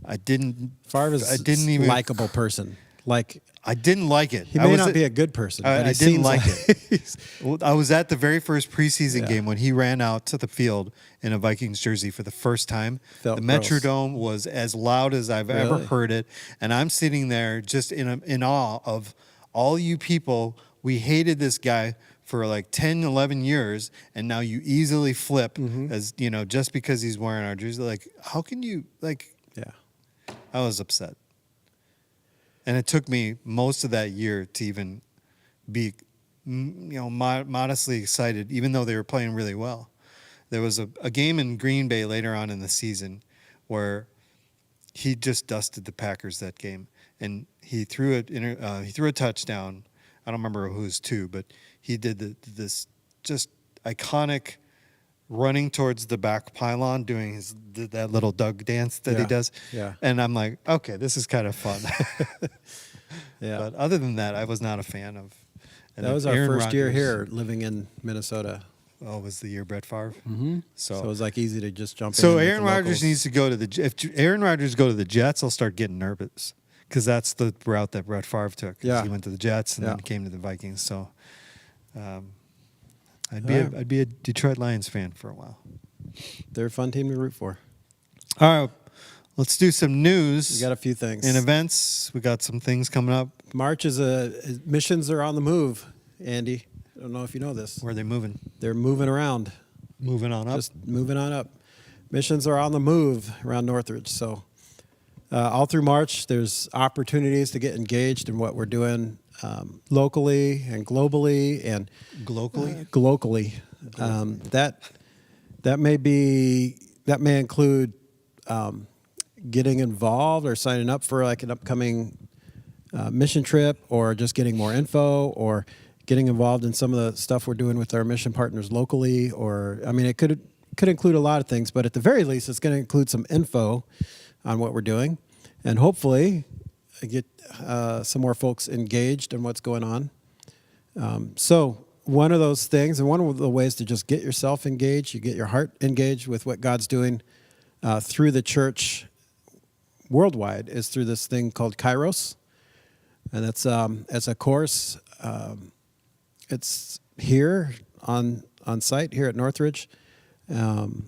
I didn't. Favre is I didn't even likable person. Like I didn't like it. he may not be a good person, but I he didn't seems like it. he's- Well, I was at the very first preseason Yeah. game when he ran out to the field in a Vikings jersey for the first time. Felt the gross. Metrodome was as loud as I've ever Really? heard it, and I'm sitting there just in awe of all you people. We hated this guy for like 10, 11 years, and now you easily flip as just because he's wearing our jersey. Like, how can you like? yeah. I was upset. And it took me most of that year to even be, modestly excited, even though they were playing really well. There was a game in Green Bay later on in the season where he just dusted the Packers that game, and he threw a touchdown. I don't remember who it was to, but he did this just iconic running towards the back pylon, doing that little Doug dance that he Yeah. does. Yeah. And I'm like, okay, this is kind of fun. Yeah. But other than that, I was not a fan of. And That was our Aaron first year Rodgers- here living in Minnesota. Oh, was the year Brett Favre? Mm-hmm. So, So it was like easy to just jump in. so with Aaron the Rodgers locals. needs to go to if Aaron Rodgers go to the Jets, I'll start getting nervous because that's the route that Brett Favre took. Yeah. He went to the Jets and then Yeah. came to the Vikings. So, I'd All be a Detroit Lions fan for a while. They're a fun team to root for. All right, let's do some news We got a few things. and events. We got some things coming up. March missions are on the move, Andy. I don't know if you know this. Where are they moving? They're moving around. Moving on up. Just moving on up. Missions are on the move around Northridge. So all through March, there's opportunities to get engaged in what we're doing locally and globally and Globally? Glocally. That may include getting involved or signing up for like an upcoming mission trip, or just getting more info, or getting involved in some of the stuff we're doing with our mission partners locally. Or I mean, it could include a lot of things, but at the very least, it's going to include some info on what we're doing, and hopefully get some more folks engaged in what's going on. So one of those things, and one of the ways to just get yourself engaged, you get your heart engaged with what God's doing through the church worldwide, is through this thing called Kairos. And it's a course. It's here on site here at Northridge. And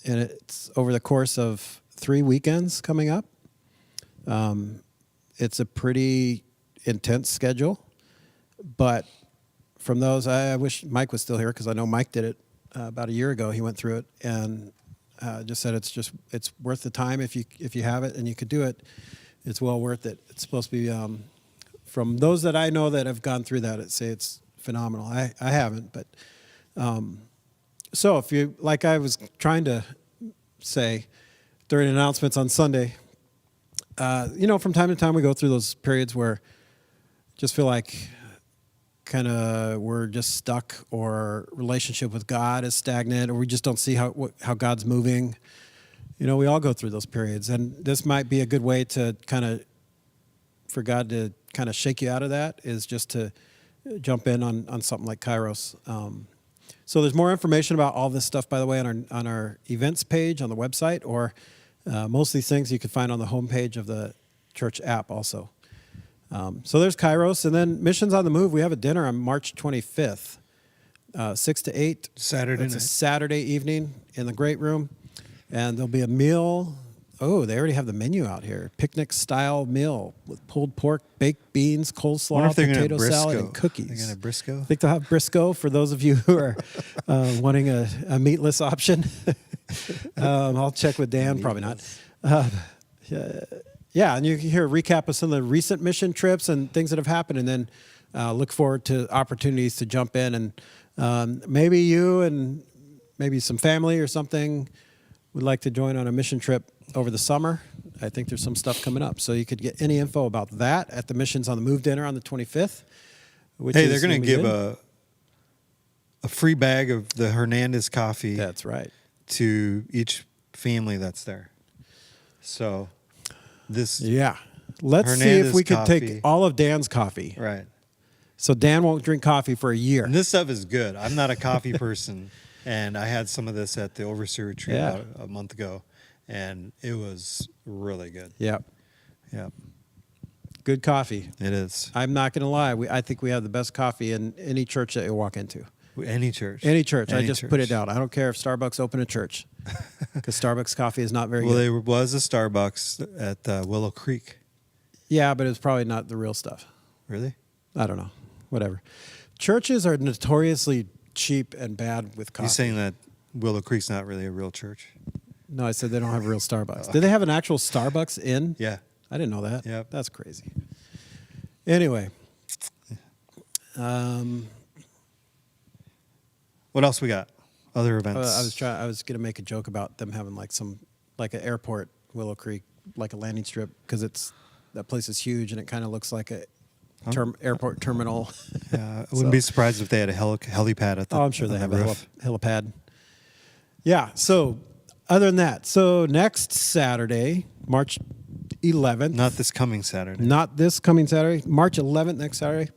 it's over the course of 3 weekends coming up. It's a pretty intense schedule, but from those, I wish Mike was still here, because I know Mike did it about a year ago. He went through it and just said it's worth the time if you have it and you could do it. It's well worth it. It's supposed to be from those that I know that have gone through that, say it's phenomenal. I haven't, but so if you, like I was trying to say during announcements on Sunday, from time to time we go through those periods where just feel like kind of we're just stuck, or relationship with God is stagnant, or we just don't see how God's moving. We all go through those periods, and this might be a good way to for God to kind of shake you out of that, is just to jump in on something like Kairos. So there's more information about all this stuff, by the way, on our events page on the website, or most of these things you can find on the homepage of the church app also. So there's Kairos, and then Missions on the Move. We have a dinner on March 25th, 6 to 8. Saturday It's a night. Saturday evening in the Great Room, and there'll be a meal. Oh, they already have the menu out here. Picnic-style meal with pulled pork, baked beans, I wonder coleslaw, if they're gonna potato have salad, Briscoe. and cookies. They're gonna have Briscoe. I think they'll have Briscoe for those of you who are wanting a meatless option. I'll check with Dan. Probably not. Yeah, and you can hear a recap of some of the recent mission trips and things that have happened, and then look forward to opportunities to jump in. And maybe you and maybe some family or something would like to join on a mission trip over the summer. I think there's some stuff coming up. So you could get any info about that at the Missions on the Move dinner on the 25th. Hey, they're going to be give good. a free bag of the Hernandez coffee That's right. to each family that's there. So this Yeah. Let's see Hernandez if we could coffee. take all of Dan's coffee. right. So Dan won't drink coffee for a year. And this stuff is good. I'm not a coffee person, and I had some of this at the Overseer Retreat Yeah. about a month ago, and it was really good. Yep. Yeah, Good coffee. it is. I'm not going to lie. I think we have the best coffee in any church that you walk into. Any church. Any church. I Any just church. put it down. I don't care if Starbucks open a church because Starbucks coffee is not very Well, good. there was a Starbucks at Willow Creek. Yeah, but it's probably not the real stuff. Really? I don't know. Whatever. Churches are notoriously cheap and bad with coffee. You saying that Willow Creek's not really a real church? No, I said they don't have real Starbucks. Did they have an actual Starbucks in? Yeah. I didn't know that. Yep. That's crazy. Anyway. What else we got? Other events. I was gonna make a joke about them having like an airport, Willow Creek, like a landing strip, because that place is huge and it kind of looks like a airport terminal. I wouldn't be surprised if they had a helipad at the Oh, I'm sure they on have the a roof. helipad. Yeah. So, other than that, so next Saturday, March 11th. Not this coming Saturday. Not this coming Saturday. March 11th, next Saturday,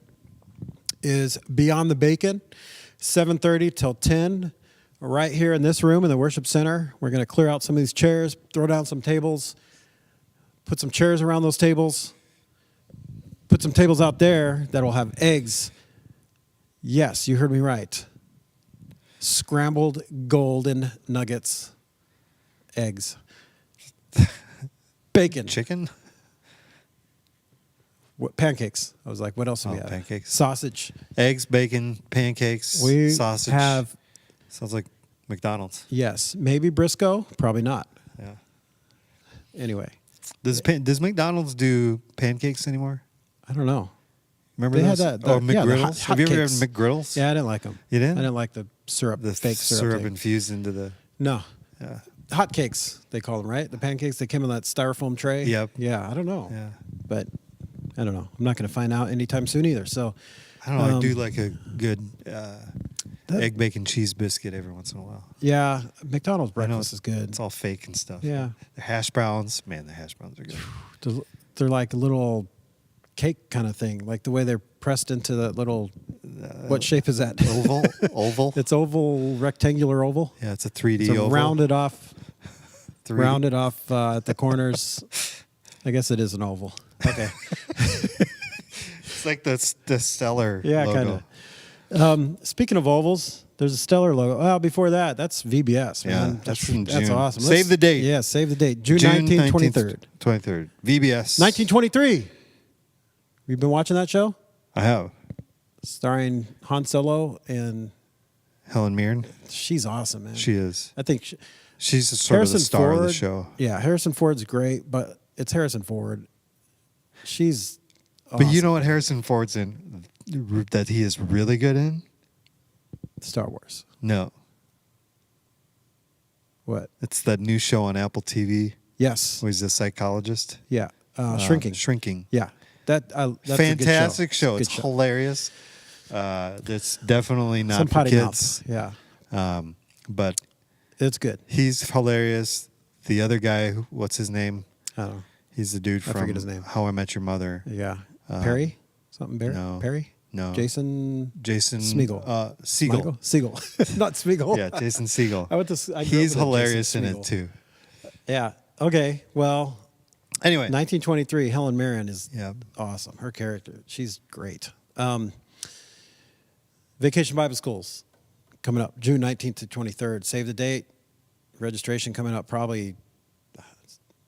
is Beyond the Bacon, 7:30 till 10, right here in this room in the worship center. We're going to clear out some of these chairs, throw down some tables, put some chairs around those tables, put some tables out there that will have eggs. Yes, you heard me right. Scrambled golden nuggets, eggs, bacon. Chicken? Pancakes. I was like, what else do we Oh, have? pancakes. Sausage. Eggs, bacon, pancakes, We sausage. have, Sounds like McDonald's. yes, maybe Briscoe, probably not. Yeah. Anyway, Does McDonald's do pancakes anymore? I don't know. Remember They had those? that- Oh, the- yeah, the McGriddles. hot Have you ever had cakes. McGriddles? Yeah, I didn't like them. You didn't? I didn't like the syrup, The fake syrup. thing. infused into the. No. Yeah. Hot cakes, they call them, right? The pancakes, they came in that styrofoam tray. Yep. Yeah, I don't know. Yeah. But I don't know. I'm not going to find out anytime soon either. So, I don't know. I do Um, like a good egg, bacon, cheese biscuit every once in a while. yeah, McDonald's I know breakfast is good. It's all fake and stuff. Yeah. The hash browns, man, the hash browns are good. They're like a little cake kind of thing, like the way they're pressed into that little. What shape is that? Oval, oval. It's oval, rectangular oval. Yeah, it's a 3D So oval. rounded off, 3D. rounded off at the corners. I guess it is an oval. Okay. It's like the Stellar Yeah, logo. kind of. Speaking of ovals, there's a Stellar logo. Well, before that, that's VBS. Yeah, Man. that's from That's June. awesome. Save the date. Yeah, save the date. June 19th, 23rd. 23rd. VBS. 1923. You've been watching that show? I have. Starring Han Solo, and Helen Mirren. she's awesome, man. She is. I think She's sort of the Harrison star Ford, of the show. Yeah, Harrison Ford's great, but it's Harrison Ford. She's But you awesome. know what Harrison Ford's in that he is really good in? Star Wars. No. What? It's that new show on Apple TV Yes. where he's a psychologist. Yeah. Shrinking. Shrinking. Yeah. That's a good Fantastic show. Good It's hilarious. It's definitely not Some for potty kids. mouth. Yeah. But It's good. he's hilarious. The other guy, what's his name? I don't know. He's the dude I from forget his name. How I Met Your Mother. Yeah. Perry? Something Perry? no. Perry? No. Jason Jason Smeagol. Siegel. Michael? Siegel. Not Spiegel. Yeah, Jason Siegel. I grew up He's with a hilarious Jason in it Smeagol. too. Yeah. Okay. Well, Anyway, 1923. Helen Mirren is Yeah. awesome. Her character, she's great. Vacation Bible Schools coming up June 19th to 23rd. Save the date. Registration coming up probably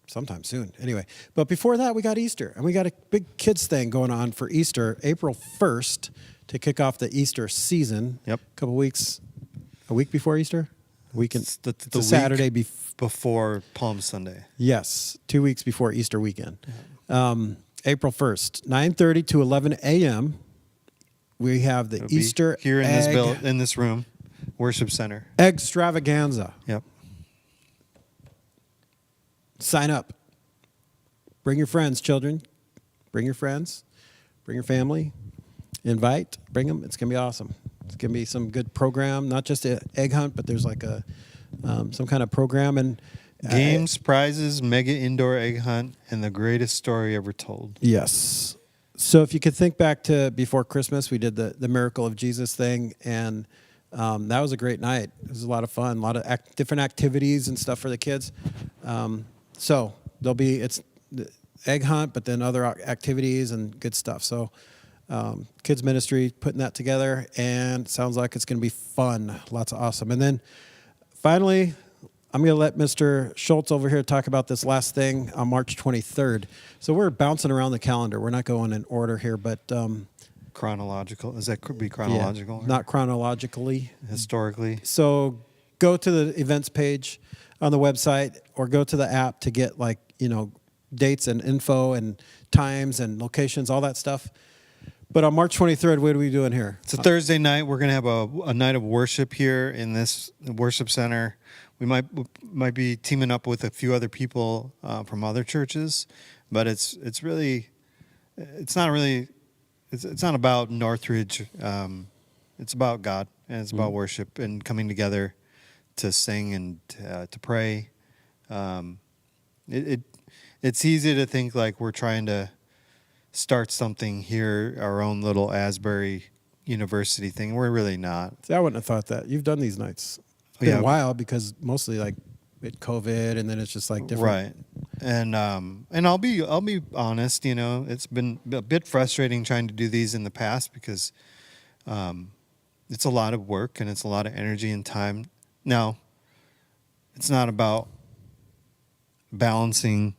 sometime soon. Anyway, but before that, we got Easter, and we got a big kids thing going on for Easter, April 1st, to kick off the Easter season. Yep. A week before Easter. Weekend. It's the It's a week Saturday before Palm Sunday. Yes, 2 weeks before Easter weekend. April 1st, 9:30 to 11 a.m. We have the It'll be Easter here in egg in this room, worship center. extravaganza. Yep. Sign up. Bring your friends, children. Bring your friends. Bring your family. Invite. Bring them. It's gonna be awesome. It's gonna be some good program. Not just an egg hunt, but there's like a some kind of program and Games, prizes, mega indoor egg hunt, and the greatest story ever told. Yes. So if you could think back to before Christmas, we did the Miracle of Jesus thing, and that was a great night. It was a lot of fun, a lot of different activities and stuff for the kids. So it's the egg hunt, but then other activities and good stuff. So kids ministry putting that together, and it sounds like it's going to be fun. Lots of awesome. And then finally, I'm going to let Mr. Schultz over here talk about this last thing on March 23rd. So we're bouncing around the calendar. We're not going in order here, but Chronological. Is that could be chronological? yeah, not chronologically. historically. So go to the events page on the website or go to the app to get dates and info and times and locations, all that stuff. But on March 23rd, what are we doing here? It's a Thursday night. We're going to have a night of worship here in this worship center. We might be teaming up with a few other people from other churches, but it's not about Northridge. It's about God, and it's about worship and coming together to sing and to pray. It's easy to think like we're trying to start something here, our own little Asbury University thing. We're really not. See, I wouldn't have thought that. You've done these nights. It's been a while because mostly like with COVID, and then it's just like different. Right. And I'll be honest, it's been a bit frustrating trying to do these in the past because it's a lot of work and it's a lot of energy and time. Now, it's not about balancing,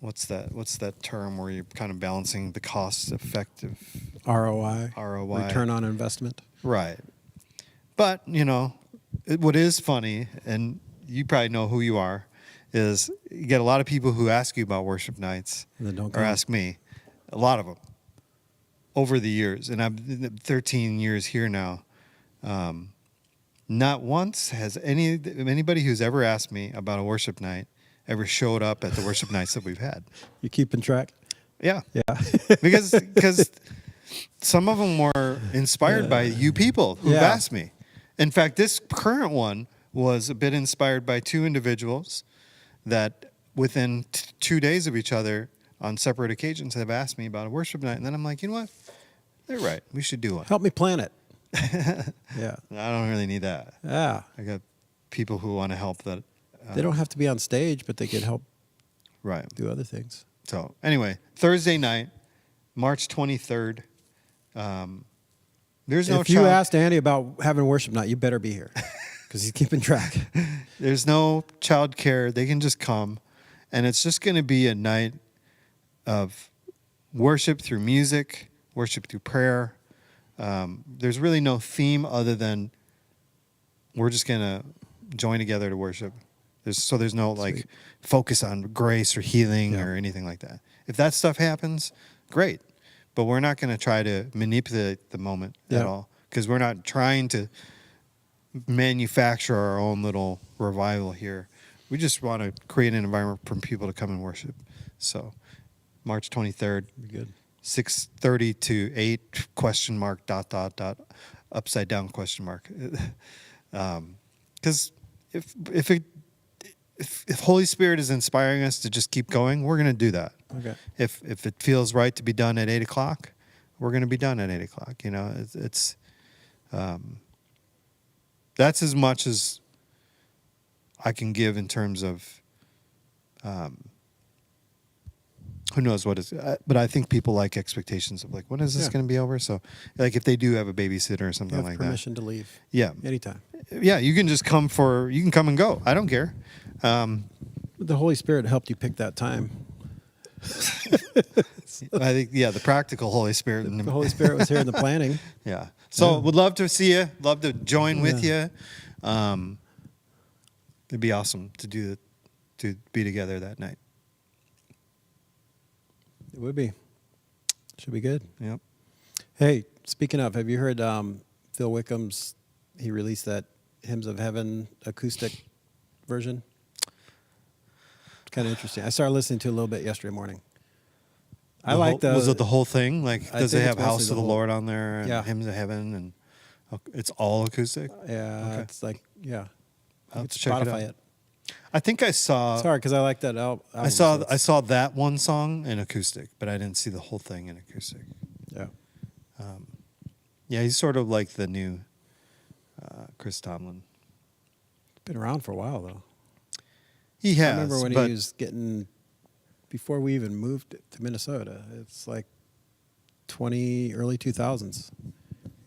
what's that term where you're kind of balancing the cost effective ROI, return on investment. Right. But, what is funny, and you probably know who you are, is you get a lot of people who ask you about worship nights And then don't or come. ask me, a lot of them, over the years. And I've been 13 years here now. Not once has anybody who's ever asked me about a worship night ever showed up at the worship nights that we've had. You keeping track? Yeah. Yeah. because some of them were inspired by you people who've Yeah. asked me. In fact, this current one was a bit inspired by two individuals that within 2 days of each other on separate occasions have asked me about a worship night. And then I'm like, you know what? They're right. We should do one. Help me plan it. Yeah. I don't really need that. Yeah. I got people who want to help that. They don't have to be on stage, but they can help Right. do other things. So anyway, Thursday night, March 23rd. There's no If you asked Andy about having a worship night, you better be here because he's keeping track. There's no child care. They can just come. And it's just going to be a night of worship through music, worship through prayer. There's really no theme other than we're just going to join together to worship. There's no like focus on grace or healing or anything like that. If that stuff happens, great. But we're not going to try to manipulate the moment at all because we're not trying to manufacture our own little revival here. We just want to create an environment for people to come and worship. So March 23rd, Be good. 6:30 to 8 ? Upside down ? Because if Holy Spirit is inspiring us to just keep going, we're going to do that. Okay. If it feels right to be done at 8 o'clock, we're going to be done at 8 o'clock. It's that's as much as I can give in terms of who knows what is, but I think people like expectations of like, when is this Yeah. going to be over? So, like, if they do have a babysitter or You something have like permission to leave that, yeah, anytime. yeah, you can just come and go. I don't care. The Holy Spirit helped you pick that time. I think, yeah, the practical Holy Spirit. The Holy Spirit was here in the planning. Yeah. So Yeah. would love to see you. Love to join with Yeah. you. It'd be awesome to be together that night. It would be. Should be good. Yep. Hey, speaking of, have you heard Phil Wickham's? He released that Hymns of Heaven acoustic version. It's kind of interesting. I started listening to it a little bit yesterday morning. I like the. Was it the whole thing? Like, I does think it it's have House mostly of the the whole- Lord on there and Yeah. Hymns of Heaven and it's all acoustic? Yeah, Okay. it's like I'll it's check it Spotify out. it. I think I saw. It's hard because I like that album. I saw that one song in acoustic, but I didn't see the whole thing in acoustic. Yeah. Yeah, he's sort of like the new Chris Tomlin. Been around for a while though. He has. I remember when but he was getting before we even moved to Minnesota. It's like early 2000s.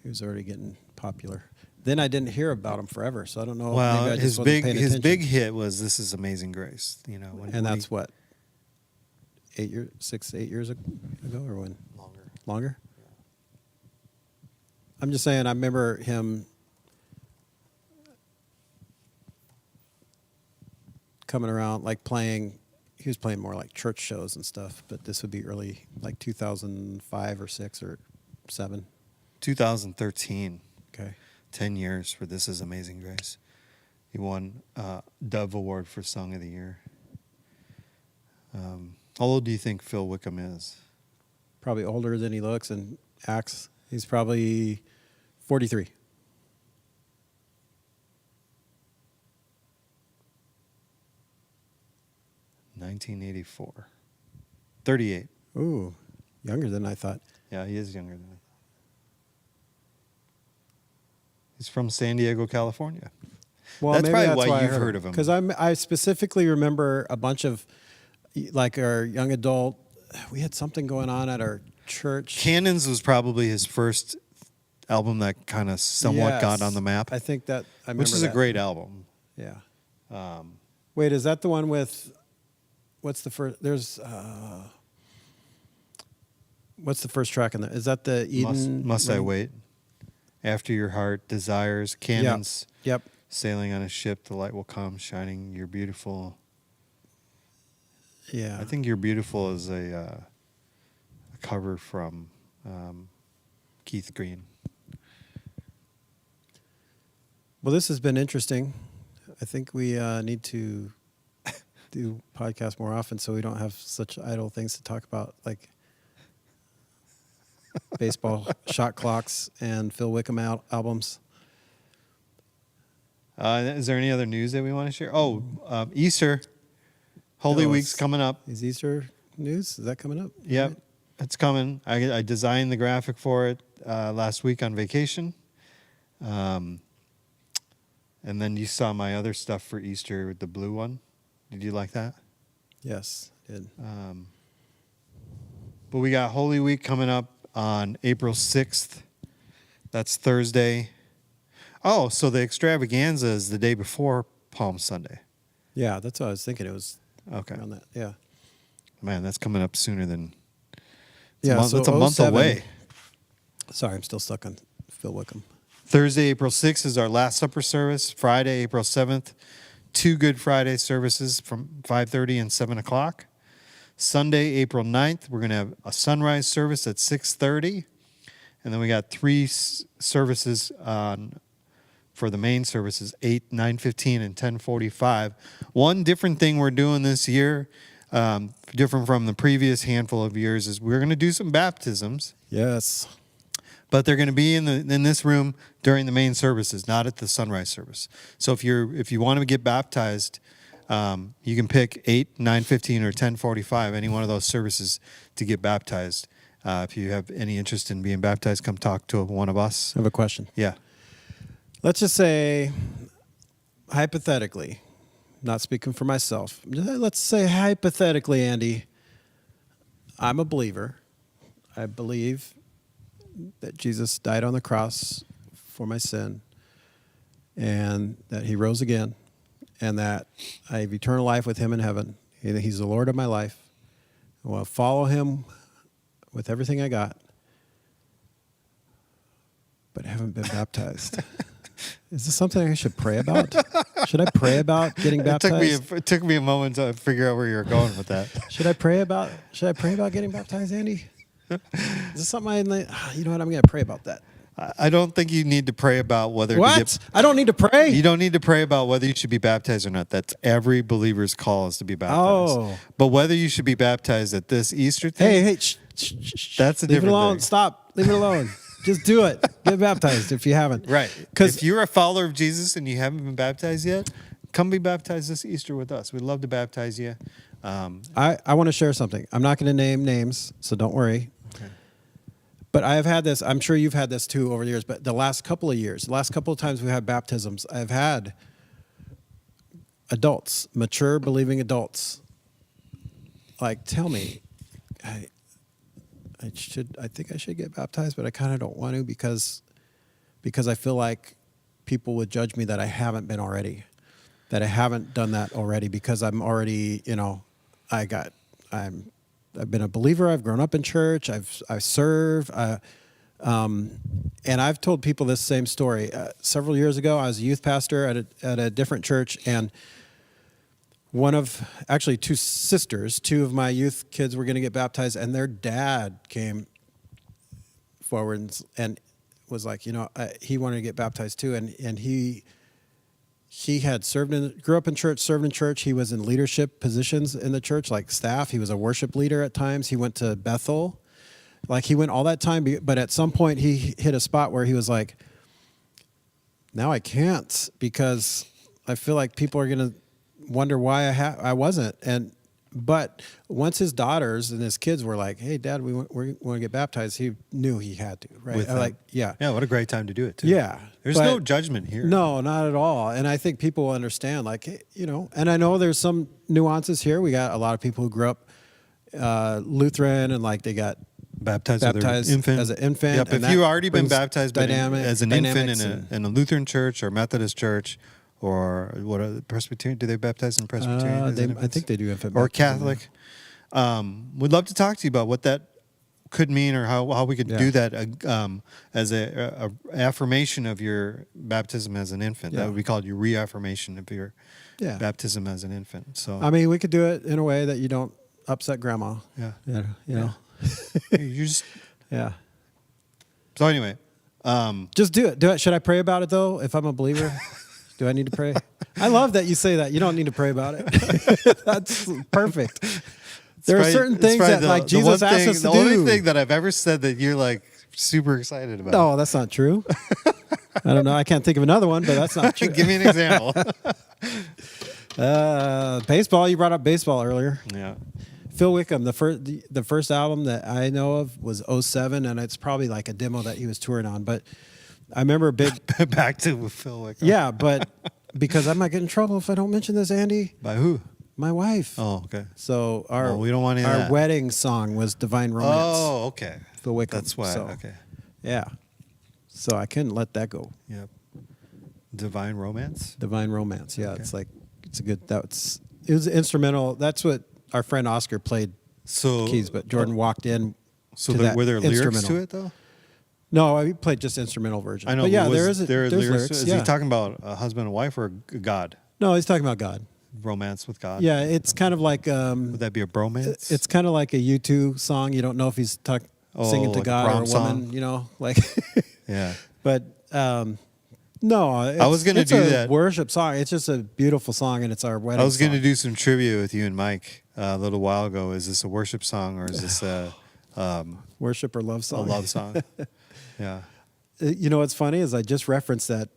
He was already getting popular. Then I didn't hear about him forever, so I don't know. well, maybe I just his wasn't paying his attention. big hit was "This Is Amazing Grace." You know, and that's what 8 years ago, or when longer. longer. I'm just saying. I remember him coming around, like playing. He was playing more like church shows and stuff, but this would be early, like 2005 or 6 or 7. 2013. Okay. 10 years for This Is Amazing Grace. He won Dove Award for Song of the Year. How old do you think Phil Wickham is? Probably older than he looks and acts. He's probably 43. $1984. 38. Ooh, younger than I thought. Yeah, he is younger than I thought. He's from San Diego, California. Well, That's maybe probably why I you've heard of him. Because I specifically remember a bunch of, like our young adult, we had something going on at our church. Cannons was probably his first album that kind of somewhat got Yes. on the map, I think that I remember which is a that. great album. Yeah. Um, Wait, is that the one with? What's the first? There's. What's the first track in there? Is that the Eden? must I Ring? Wait? After Your Heart, Desires, Cannons, Yep. Sailing on a Ship, The Light Will Come, Shining, You're Beautiful. Yeah. I think You're Beautiful is a cover from Keith Green. Well, this has been interesting. I think we need to do podcasts more often so we don't have such idle things to talk about, like baseball shot clocks and Phil Wickham albums. Is there any other news that we want to share? Oh, Easter. Holy Oh, Week's it's- coming up. Is Easter news? Is that coming up? Yep, Right. it's coming. I designed the graphic for it last week on vacation. And then you saw my other stuff for Easter with the blue one. Did you like that? Yes. Did. But we got Holy Week coming up on April 6th. That's Thursday. Oh, so the extravaganza is the day before Palm Sunday. Yeah, that's what I was thinking. It was Okay. around that. Yeah. Man, that's coming up sooner than... Yeah, It's a month 07 away. Sorry, I'm still stuck on Phil Wickham. Thursday, April 6th is our Last Supper service. Friday, April 7th, 2 Good Friday services from 5:30 and 7 o'clock. Sunday, April 9th, we're going to have a sunrise service at 6:30. And then we got 3 services for the main services, 8, 9:15, and 10:45. One different thing we're doing this year, different from the previous handful of years, is we're going to do some baptisms. Yes. But they're going to be in this room during the main services, not at the sunrise service. So if you want to get baptized, you can pick 8, 9:15, or 10:45, any one of those services to get baptized. If you have any interest in being baptized, come talk to one of us. I have a question. Yeah. Let's just say, hypothetically, not speaking for myself. Let's say hypothetically, Andy, I'm a believer. I believe that Jesus died on the cross for my sin and that he rose again and that I have eternal life with him in heaven. He's the Lord of my life. I want to follow him with everything I got, but I haven't been baptized. Is this something I should pray about? Should I pray about getting baptized? It took me a moment to figure out where you were going with that. Should I pray about getting baptized, Andy? Is this something you know what? I'm going to pray about that. I don't think you need to pray about whether What? to get, I don't need to pray? you don't need to pray about whether you should be baptized or not. That's every believer's call is to be baptized. Oh. But whether you should be baptized at this Easter thing, Hey, shh. That's a Leave it different alone. thing. Stop. Leave it alone. Just do it. Get baptized if you haven't. right? 'Cause- If you're a follower of Jesus and you haven't been baptized yet, come be baptized this Easter with us. We'd love to baptize you. I want to share something. I'm not going to name names, so don't worry. Okay. But I have had this. I'm sure you've had this too over the years. But the last couple of times we've had baptisms, I've had adults, mature, believing adults, like tell me, I think I should get baptized, but I kind of don't want to because I feel like people would judge me that I haven't been already, that I haven't done that already because I'm already, I've been a believer. I've grown up in church. I serve. And I've told people this same story. Several years ago, I was a youth pastor at a different church, and two of my youth kids were going to get baptized, and their dad came forward and was like, he wanted to get baptized too, and he had grew up in church, served in church. He was in leadership positions in the church, like staff. He was a worship leader at times. He went to Bethel, like he went all that time. But at some point, he hit a spot where he was like, "Now I can't because I feel like people are gonna wonder why I wasn't." But once his daughters and his kids were like, "Hey, Dad, we want to get baptized," he knew he had to, right? With them. Yeah. Yeah, what a great time to do it too. Yeah. There's but- no judgment here. No, not at all. And I think people will understand, and I know there's some nuances here. We got a lot of people who grew up Lutheran and they got Baptized baptized as an infant. Yep. and If you that already been brings baptized as an infant dynamics in a Lutheran church or Methodist church or what are the Presbyterian? Do they baptize in Presbyterian? as I infants? think they do infant Or baptism. Catholic. We'd love to talk to you about what that could mean or how we could Yeah. do that as a affirmation of your baptism as an infant. Yeah. That would be called your reaffirmation of your Yeah. baptism as an infant. So I mean, we could do it in a way that you don't upset grandma. yeah. Yeah. You know. You just Yeah. so anyway. Just do it. Do it. Should I pray about it though? If I'm a believer, do I need to pray? I love that you say that. You don't need to pray about it. That's perfect. There are certain things that Jesus asked us to do. The only thing that I've ever said that you're super excited about. No, that's not true. I don't know. I can't think of another one, but that's not true. Give me an example. Baseball. You brought up baseball earlier. Yeah. Phil Wickham, the first album that I know of was 07, and it's probably like a demo that he was touring on. But I remember a big, Back to Phil Wickham. yeah, but because I might get in trouble if I don't mention this, Andy. By who? My wife. Oh, okay. So we don't want any of our that. wedding song was Divine Romance. Oh, okay. Phil Wickham. That's why. So, Okay. Yeah. So I couldn't let that go. Yep. Divine Romance. Divine Romance. Yeah, Okay. it's a good. It was instrumental. That's what our friend Oscar played So keys, but Jordan walked in. So to there, that were there lyrics instrumental. to it though? No, he played just instrumental version. I know. But yeah, but there's lyrics. lyrics. Is yeah. he talking about a husband and wife or God? No, he's talking about God. Romance with God. Yeah, it's kind of like Would that be a bromance? it's kind of like a U2 song. You don't know if he's singing to like a God or a prom woman. song? You know, like. yeah. But no, was gonna it's do a that. worship song. It's just a beautiful song, and it's our wedding. I was going to song. do some trivia with you and Mike a little while ago. Is this a worship song or is this a worship or love song. love song? Yeah. You know what's funny is I just referenced that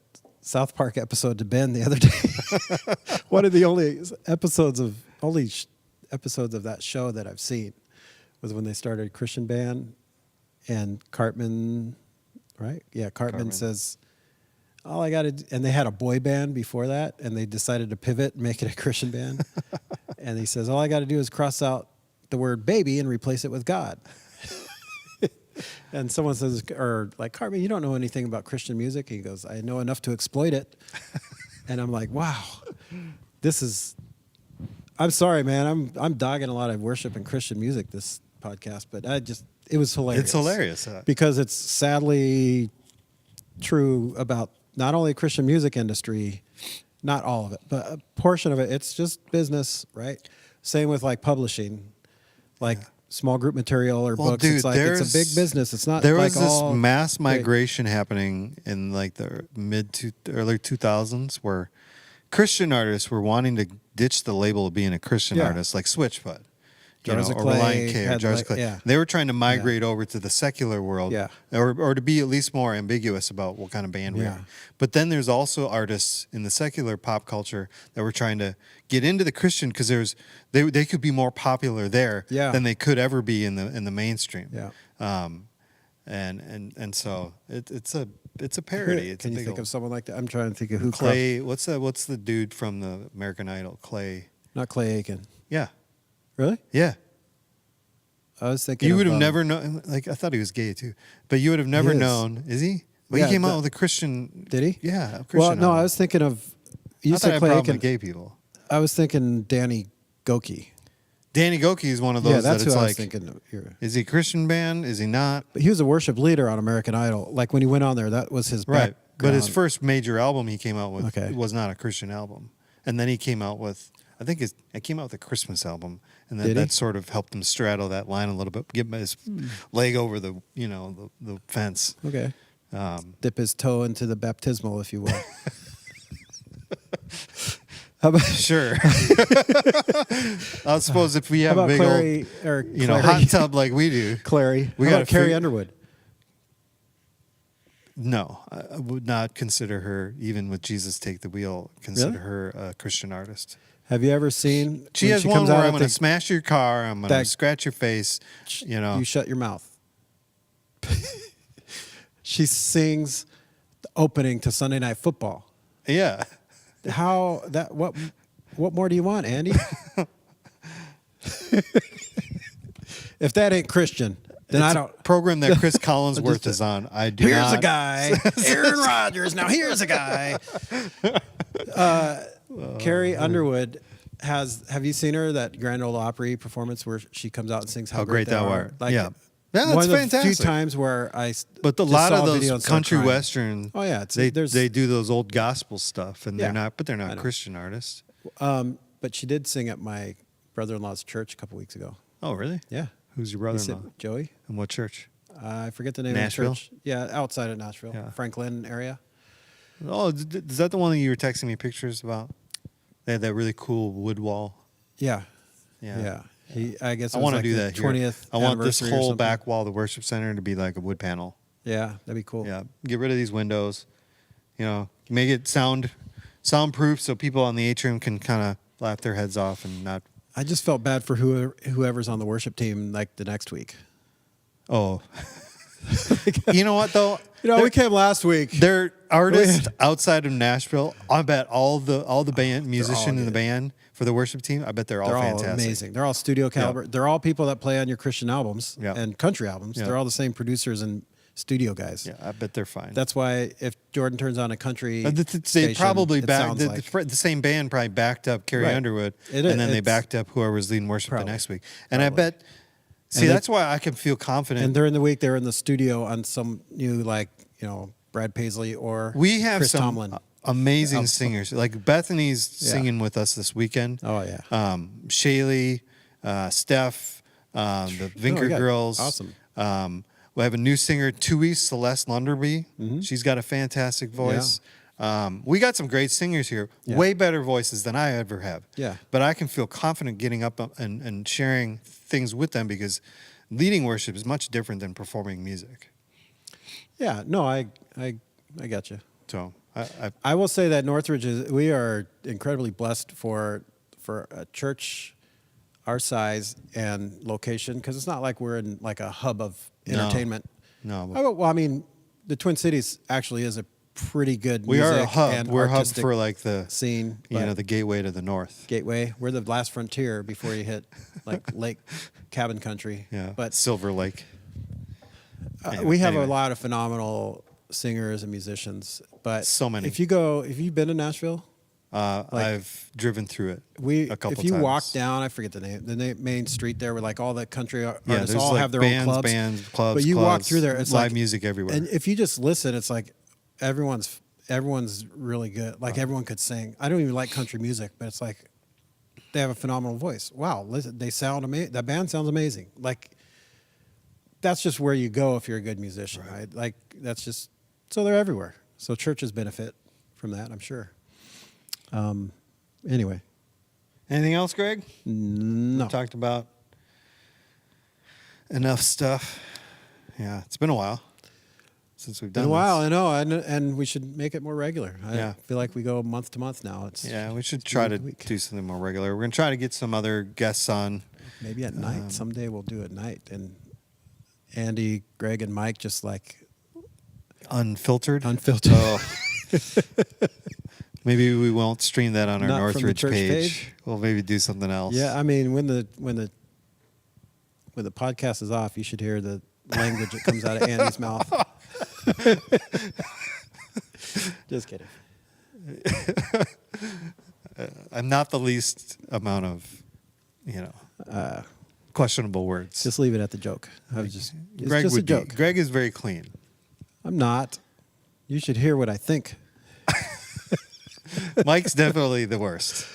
South Park episode to Ben the other day. One of the only episodes of that show that I've seen was when they started a Christian band, and Cartman, right? Yeah, Cartman Cartman. says, all I got to, and they had a boy band before that, and they decided to pivot and make it a Christian band. And he says, all I got to do is cross out the word baby and replace it with God. And someone says, or like, Cartman, you don't know anything about Christian music. He goes, I know enough to exploit it. And I'm like, wow, this is, I'm sorry, man. I'm dogging a lot of worship and Christian music this podcast, but it was hilarious. It's hilarious. Because it's sadly true about not only Christian music industry, not all of it, but a portion of it. It's just business, right? Same with like publishing, like small group material or books. Dude, it's like it's a big business. It's not. There like was this all mass great. migration happening in like the early 2000s where Christian artists were wanting to ditch the label of being a Christian Yeah. artist, like Switchfoot. Jars of or Clay Reliant K or had, Jars like, of Clay. yeah. They were trying to migrate over to the secular world, Yeah. or to be at least more ambiguous about what kind of band we Yeah. are. But then there's also artists in the secular pop culture that were trying to get into the Christian because they could be more popular there Yeah. than they could ever be in the mainstream. Yeah. And so it's a parody. It's Can a you big think old- of someone like that? I'm trying to think of who. Clay? What's the dude from the American Idol? Clay. Not Clay Aiken. Yeah. Really? Yeah. I was thinking. You of, would have never known. Like I thought he was gay too, but you would have never is. known. Is he? Well, Yeah, he came out the- with a Christian. Did he? Yeah. A Christian Well, no, album. I was thinking of. You I thought I said had a Clay problem Aiken. with gay people. I was thinking Danny Goki. Danny Goki is one of those Yeah, that's that it's who I was like, thinking of here. is he a Christian band? Is he not? But he was a worship leader on American Idol. Like when he went on there, that was his Right. But his background. first major album he came out with Okay. was not a Christian album, and then he came out with. I think it came out with a Christmas album, and Did he? that sort of helped him straddle that line a little bit, get his leg over the the fence. Okay. Dip his toe into the baptismal, if you will. How about Sure. I suppose if we have how a about big Clary old or hot Clary? tub like we do, Clary. We How gotta about Carrie fig- Underwood. no, I would not consider her, even with Jesus Take the Wheel, consider Really? her a Christian artist. Have you ever seen? She when has one comes where out I'm at going to the- smash your car, I'm going to that- scratch your face, you know. You shut your mouth. She sings the opening to Sunday Night Football. Yeah. How that? What more do you want, Andy? If that ain't Christian, then I It's don't. a program that Chris Collinsworth is on. I do Here's not. a guy, Aaron Rodgers. Now here's a guy. Carrie Underwood has. Have you seen her that Grand Ole Opry performance where she comes out and sings "How, Great Thou Art"? Like, Yeah. Yeah, that's one of the fantastic. few times where But a just lot of saw a video and those started country crying. western, Oh yeah, they there's do those old gospel stuff, and Yeah. they're I not know. Christian artists. But she did sing at my brother-in-law's church a couple weeks ago. Oh, really? Yeah, Who's your He said- brother-in-law? Joey. And what church? I forget the name Nashville? of the church. Yeah, outside of Nashville, Yeah. Franklin area. Oh, is that the one that you were texting me pictures about? They had that really cool wood wall. Yeah, Yeah. yeah. I guess I it was want to like do the that here. 20th. I want this anniversary or whole something. back wall of the worship center to be like a wood panel. Yeah, that'd be cool. Yeah. Get rid of these windows. You know, make it soundproof so people on the atrium can kind of laugh their heads off and not. I just felt bad for whoever's on the worship team like the next week. Oh. You know what though? We came last week. They're artists outside of Nashville. I bet all the band musicians in the good. band for the worship team. I bet they're all They're all fantastic. amazing. They're all studio caliber. They're all people that play on your Christian albums Yeah. and country albums. Yeah. They're all the same producers and studio guys. Yeah, I bet they're fine. That's why if Jordan turns on a country, They station, probably it backed sounds like the same band probably backed up Carrie Right. Underwood, It and then they it's- backed up whoever was leading worship Probably. the next week. And I Probably. bet. See, And they- that's why I can feel confident. and during the week they're in the studio on some new Brad Paisley or We have Chris some Tomlin. amazing Oh. singers. Like Bethany's Yeah. singing with us this weekend. Oh, yeah. Shaylee, Steph, the Vinker yeah. Girls. Awesome. We have a new singer, Tui Celeste Lunderby. Mm-hmm. She's got a fantastic voice. We got some great singers here, Yeah. way better voices than I ever have. Yeah. But I can feel confident getting up and sharing things with them because leading worship is much different than performing music. Yeah, no, I got you. So I I will say that Northridge we are incredibly blessed for a church our size and location because it's not like we're in like a hub of No. entertainment. no. Well, I mean, the Twin Cities actually is a pretty good We music are a hub. and We're a hub artistic for like the scene. the gateway to the north. gateway. We're the last frontier before you hit like Lake Cabin Country. Yeah, But Silver Lake. we have Anyway. a lot of phenomenal singers and musicians. But So many. If you been to Nashville? I've driven through it. A couple if you times. walk down, I forget the main street there, where like all the country artists there's all like have their bands, own clubs. clubs. But you walk clubs, through there, it's live like music everywhere. And if you just listen, it's like everyone's really good. Like everyone could sing. I don't even like country music, but it's like they have a phenomenal voice. Wow, listen, they sound amazing. That band sounds amazing. Like that's just where you go if you're a good musician, right? Like that's just so they're everywhere. So churches benefit from that, I'm sure. Anyway, Anything else, Greg? no. We talked about enough stuff. Yeah, it's been a while since we've done Been a while, this. I know, and we should make it more regular. I Yeah. feel like we go month to month now. Yeah, we should it's try to every week. do something more regular. We're gonna try to get some other guests on. Maybe at night. Someday we'll do it at night, and Andy, Greg, and Mike just like Unfiltered. unfiltered. Oh. Maybe we won't stream that on our Not from the Northridge church page. page? We'll maybe do something else. Yeah, I mean, when the podcast is off, you should hear the language that comes out of Andy's mouth. Just kidding. I'm not the least amount of, questionable words. Just leave it at the joke. It's Greg just a would joke. be. Greg is very clean. I'm not. You should hear what I think. Mike's definitely the worst.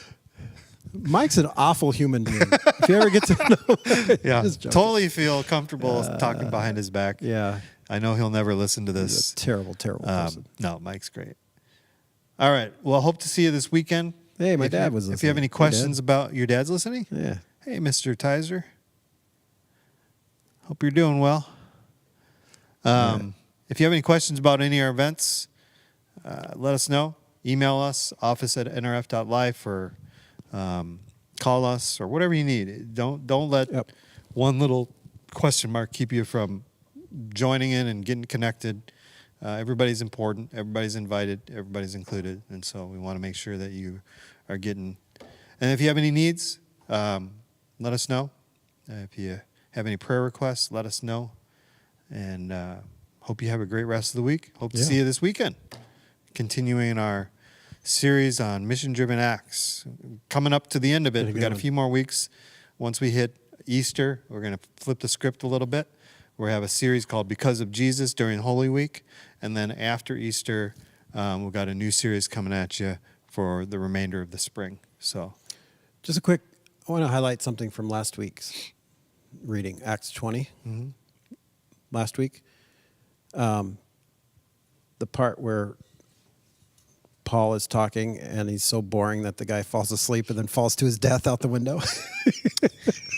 Mike's an awful human being. If you ever get to know him, Yeah, just joking. totally feel comfortable talking behind his back. Yeah. I know he'll never listen to He's this. a terrible, terrible person. No, Mike's great. All right. Well, hope to see you this weekend. Hey, my If dad you- was If you have listening. any Hey, questions Dad. about your dad's listening, Yeah. hey, Mr. Tizer. Hope you're doing well. If you have any questions about any of our events, let us know. Email us, office@nrf.life, or call us, or whatever you need. Don't let Yep. one little question mark keep you from joining in and getting connected. Everybody's important. Everybody's invited. Everybody's included. And so we want to make sure that you are getting. And if you have any needs, let us know. If you have any prayer requests, let us know. And hope you have a great rest of the week. Hope to Yeah. see you this weekend. Continuing our series on mission-driven acts. Coming up to the end of it. Been a We good got a one. few more weeks. Once we hit Easter, we're going to flip the script a little bit. We have a series called Because of Jesus during Holy Week. And then after Easter, we've got a new series coming at you for the remainder of the spring. So, Just a quick, I want to highlight something from last week's reading, Acts 20. Mhm. Last week. The part where Paul is talking and he's so boring that the guy falls asleep and then falls to his death out the window.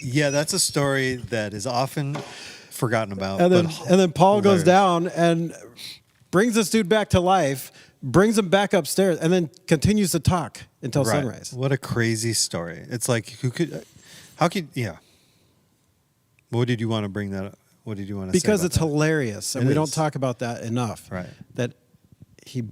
yeah, that's a story that is often forgotten about. and but then Paul goes hilarious. down and brings this dude back to life, brings him back upstairs, and then continues to talk until Right. sunrise. What a crazy story. It's like, how could, yeah. What did you want to bring that up? What did you want to say? Because about it's that? hilarious, and It we is. don't talk about that enough. Right. That he,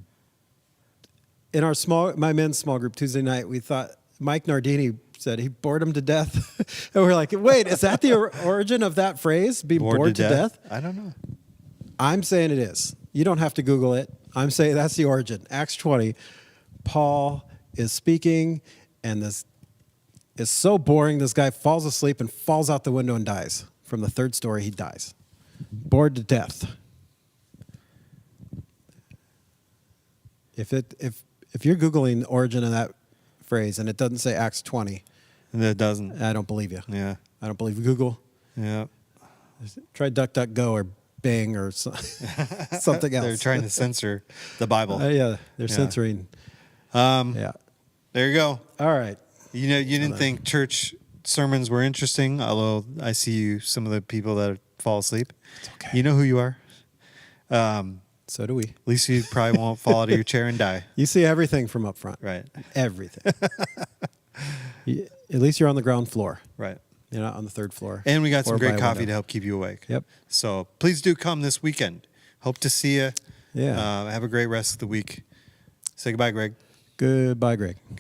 in our my men's small group Tuesday night, we thought Mike Nardini said he bored him to death, and we're like, wait, is that the origin of that phrase? Be bored to death? I don't know. I'm saying it is. You don't have to Google it. I'm saying that's the origin. Acts 20, Paul is speaking, and this is so boring. This guy falls asleep and falls out the window and dies. From the third story, he dies. Bored to death. If you're Googling the origin of that phrase and it doesn't say Acts 20, And it doesn't. I don't believe you. Yeah. I don't believe Google. Yeah. Try DuckDuckGo or Bing or something else. They're trying to censor the Bible. Yeah, they're Yeah. censoring. Um, Yeah. There you go. All right. You know, you didn't think church sermons were interesting, although I see you, some of the people that fall asleep. It's okay. You know who you are. At So do we. least you probably won't fall out of your chair and die. You see everything from up front. Right. Everything. At least you're on the ground floor. Right. You're not on the third floor. And we got Or some by great a coffee to window. help keep you awake. Yep. So please do come this weekend. Hope to see you. Yeah. Have a great rest of the week. Say goodbye, Greg. Goodbye, Greg. Good.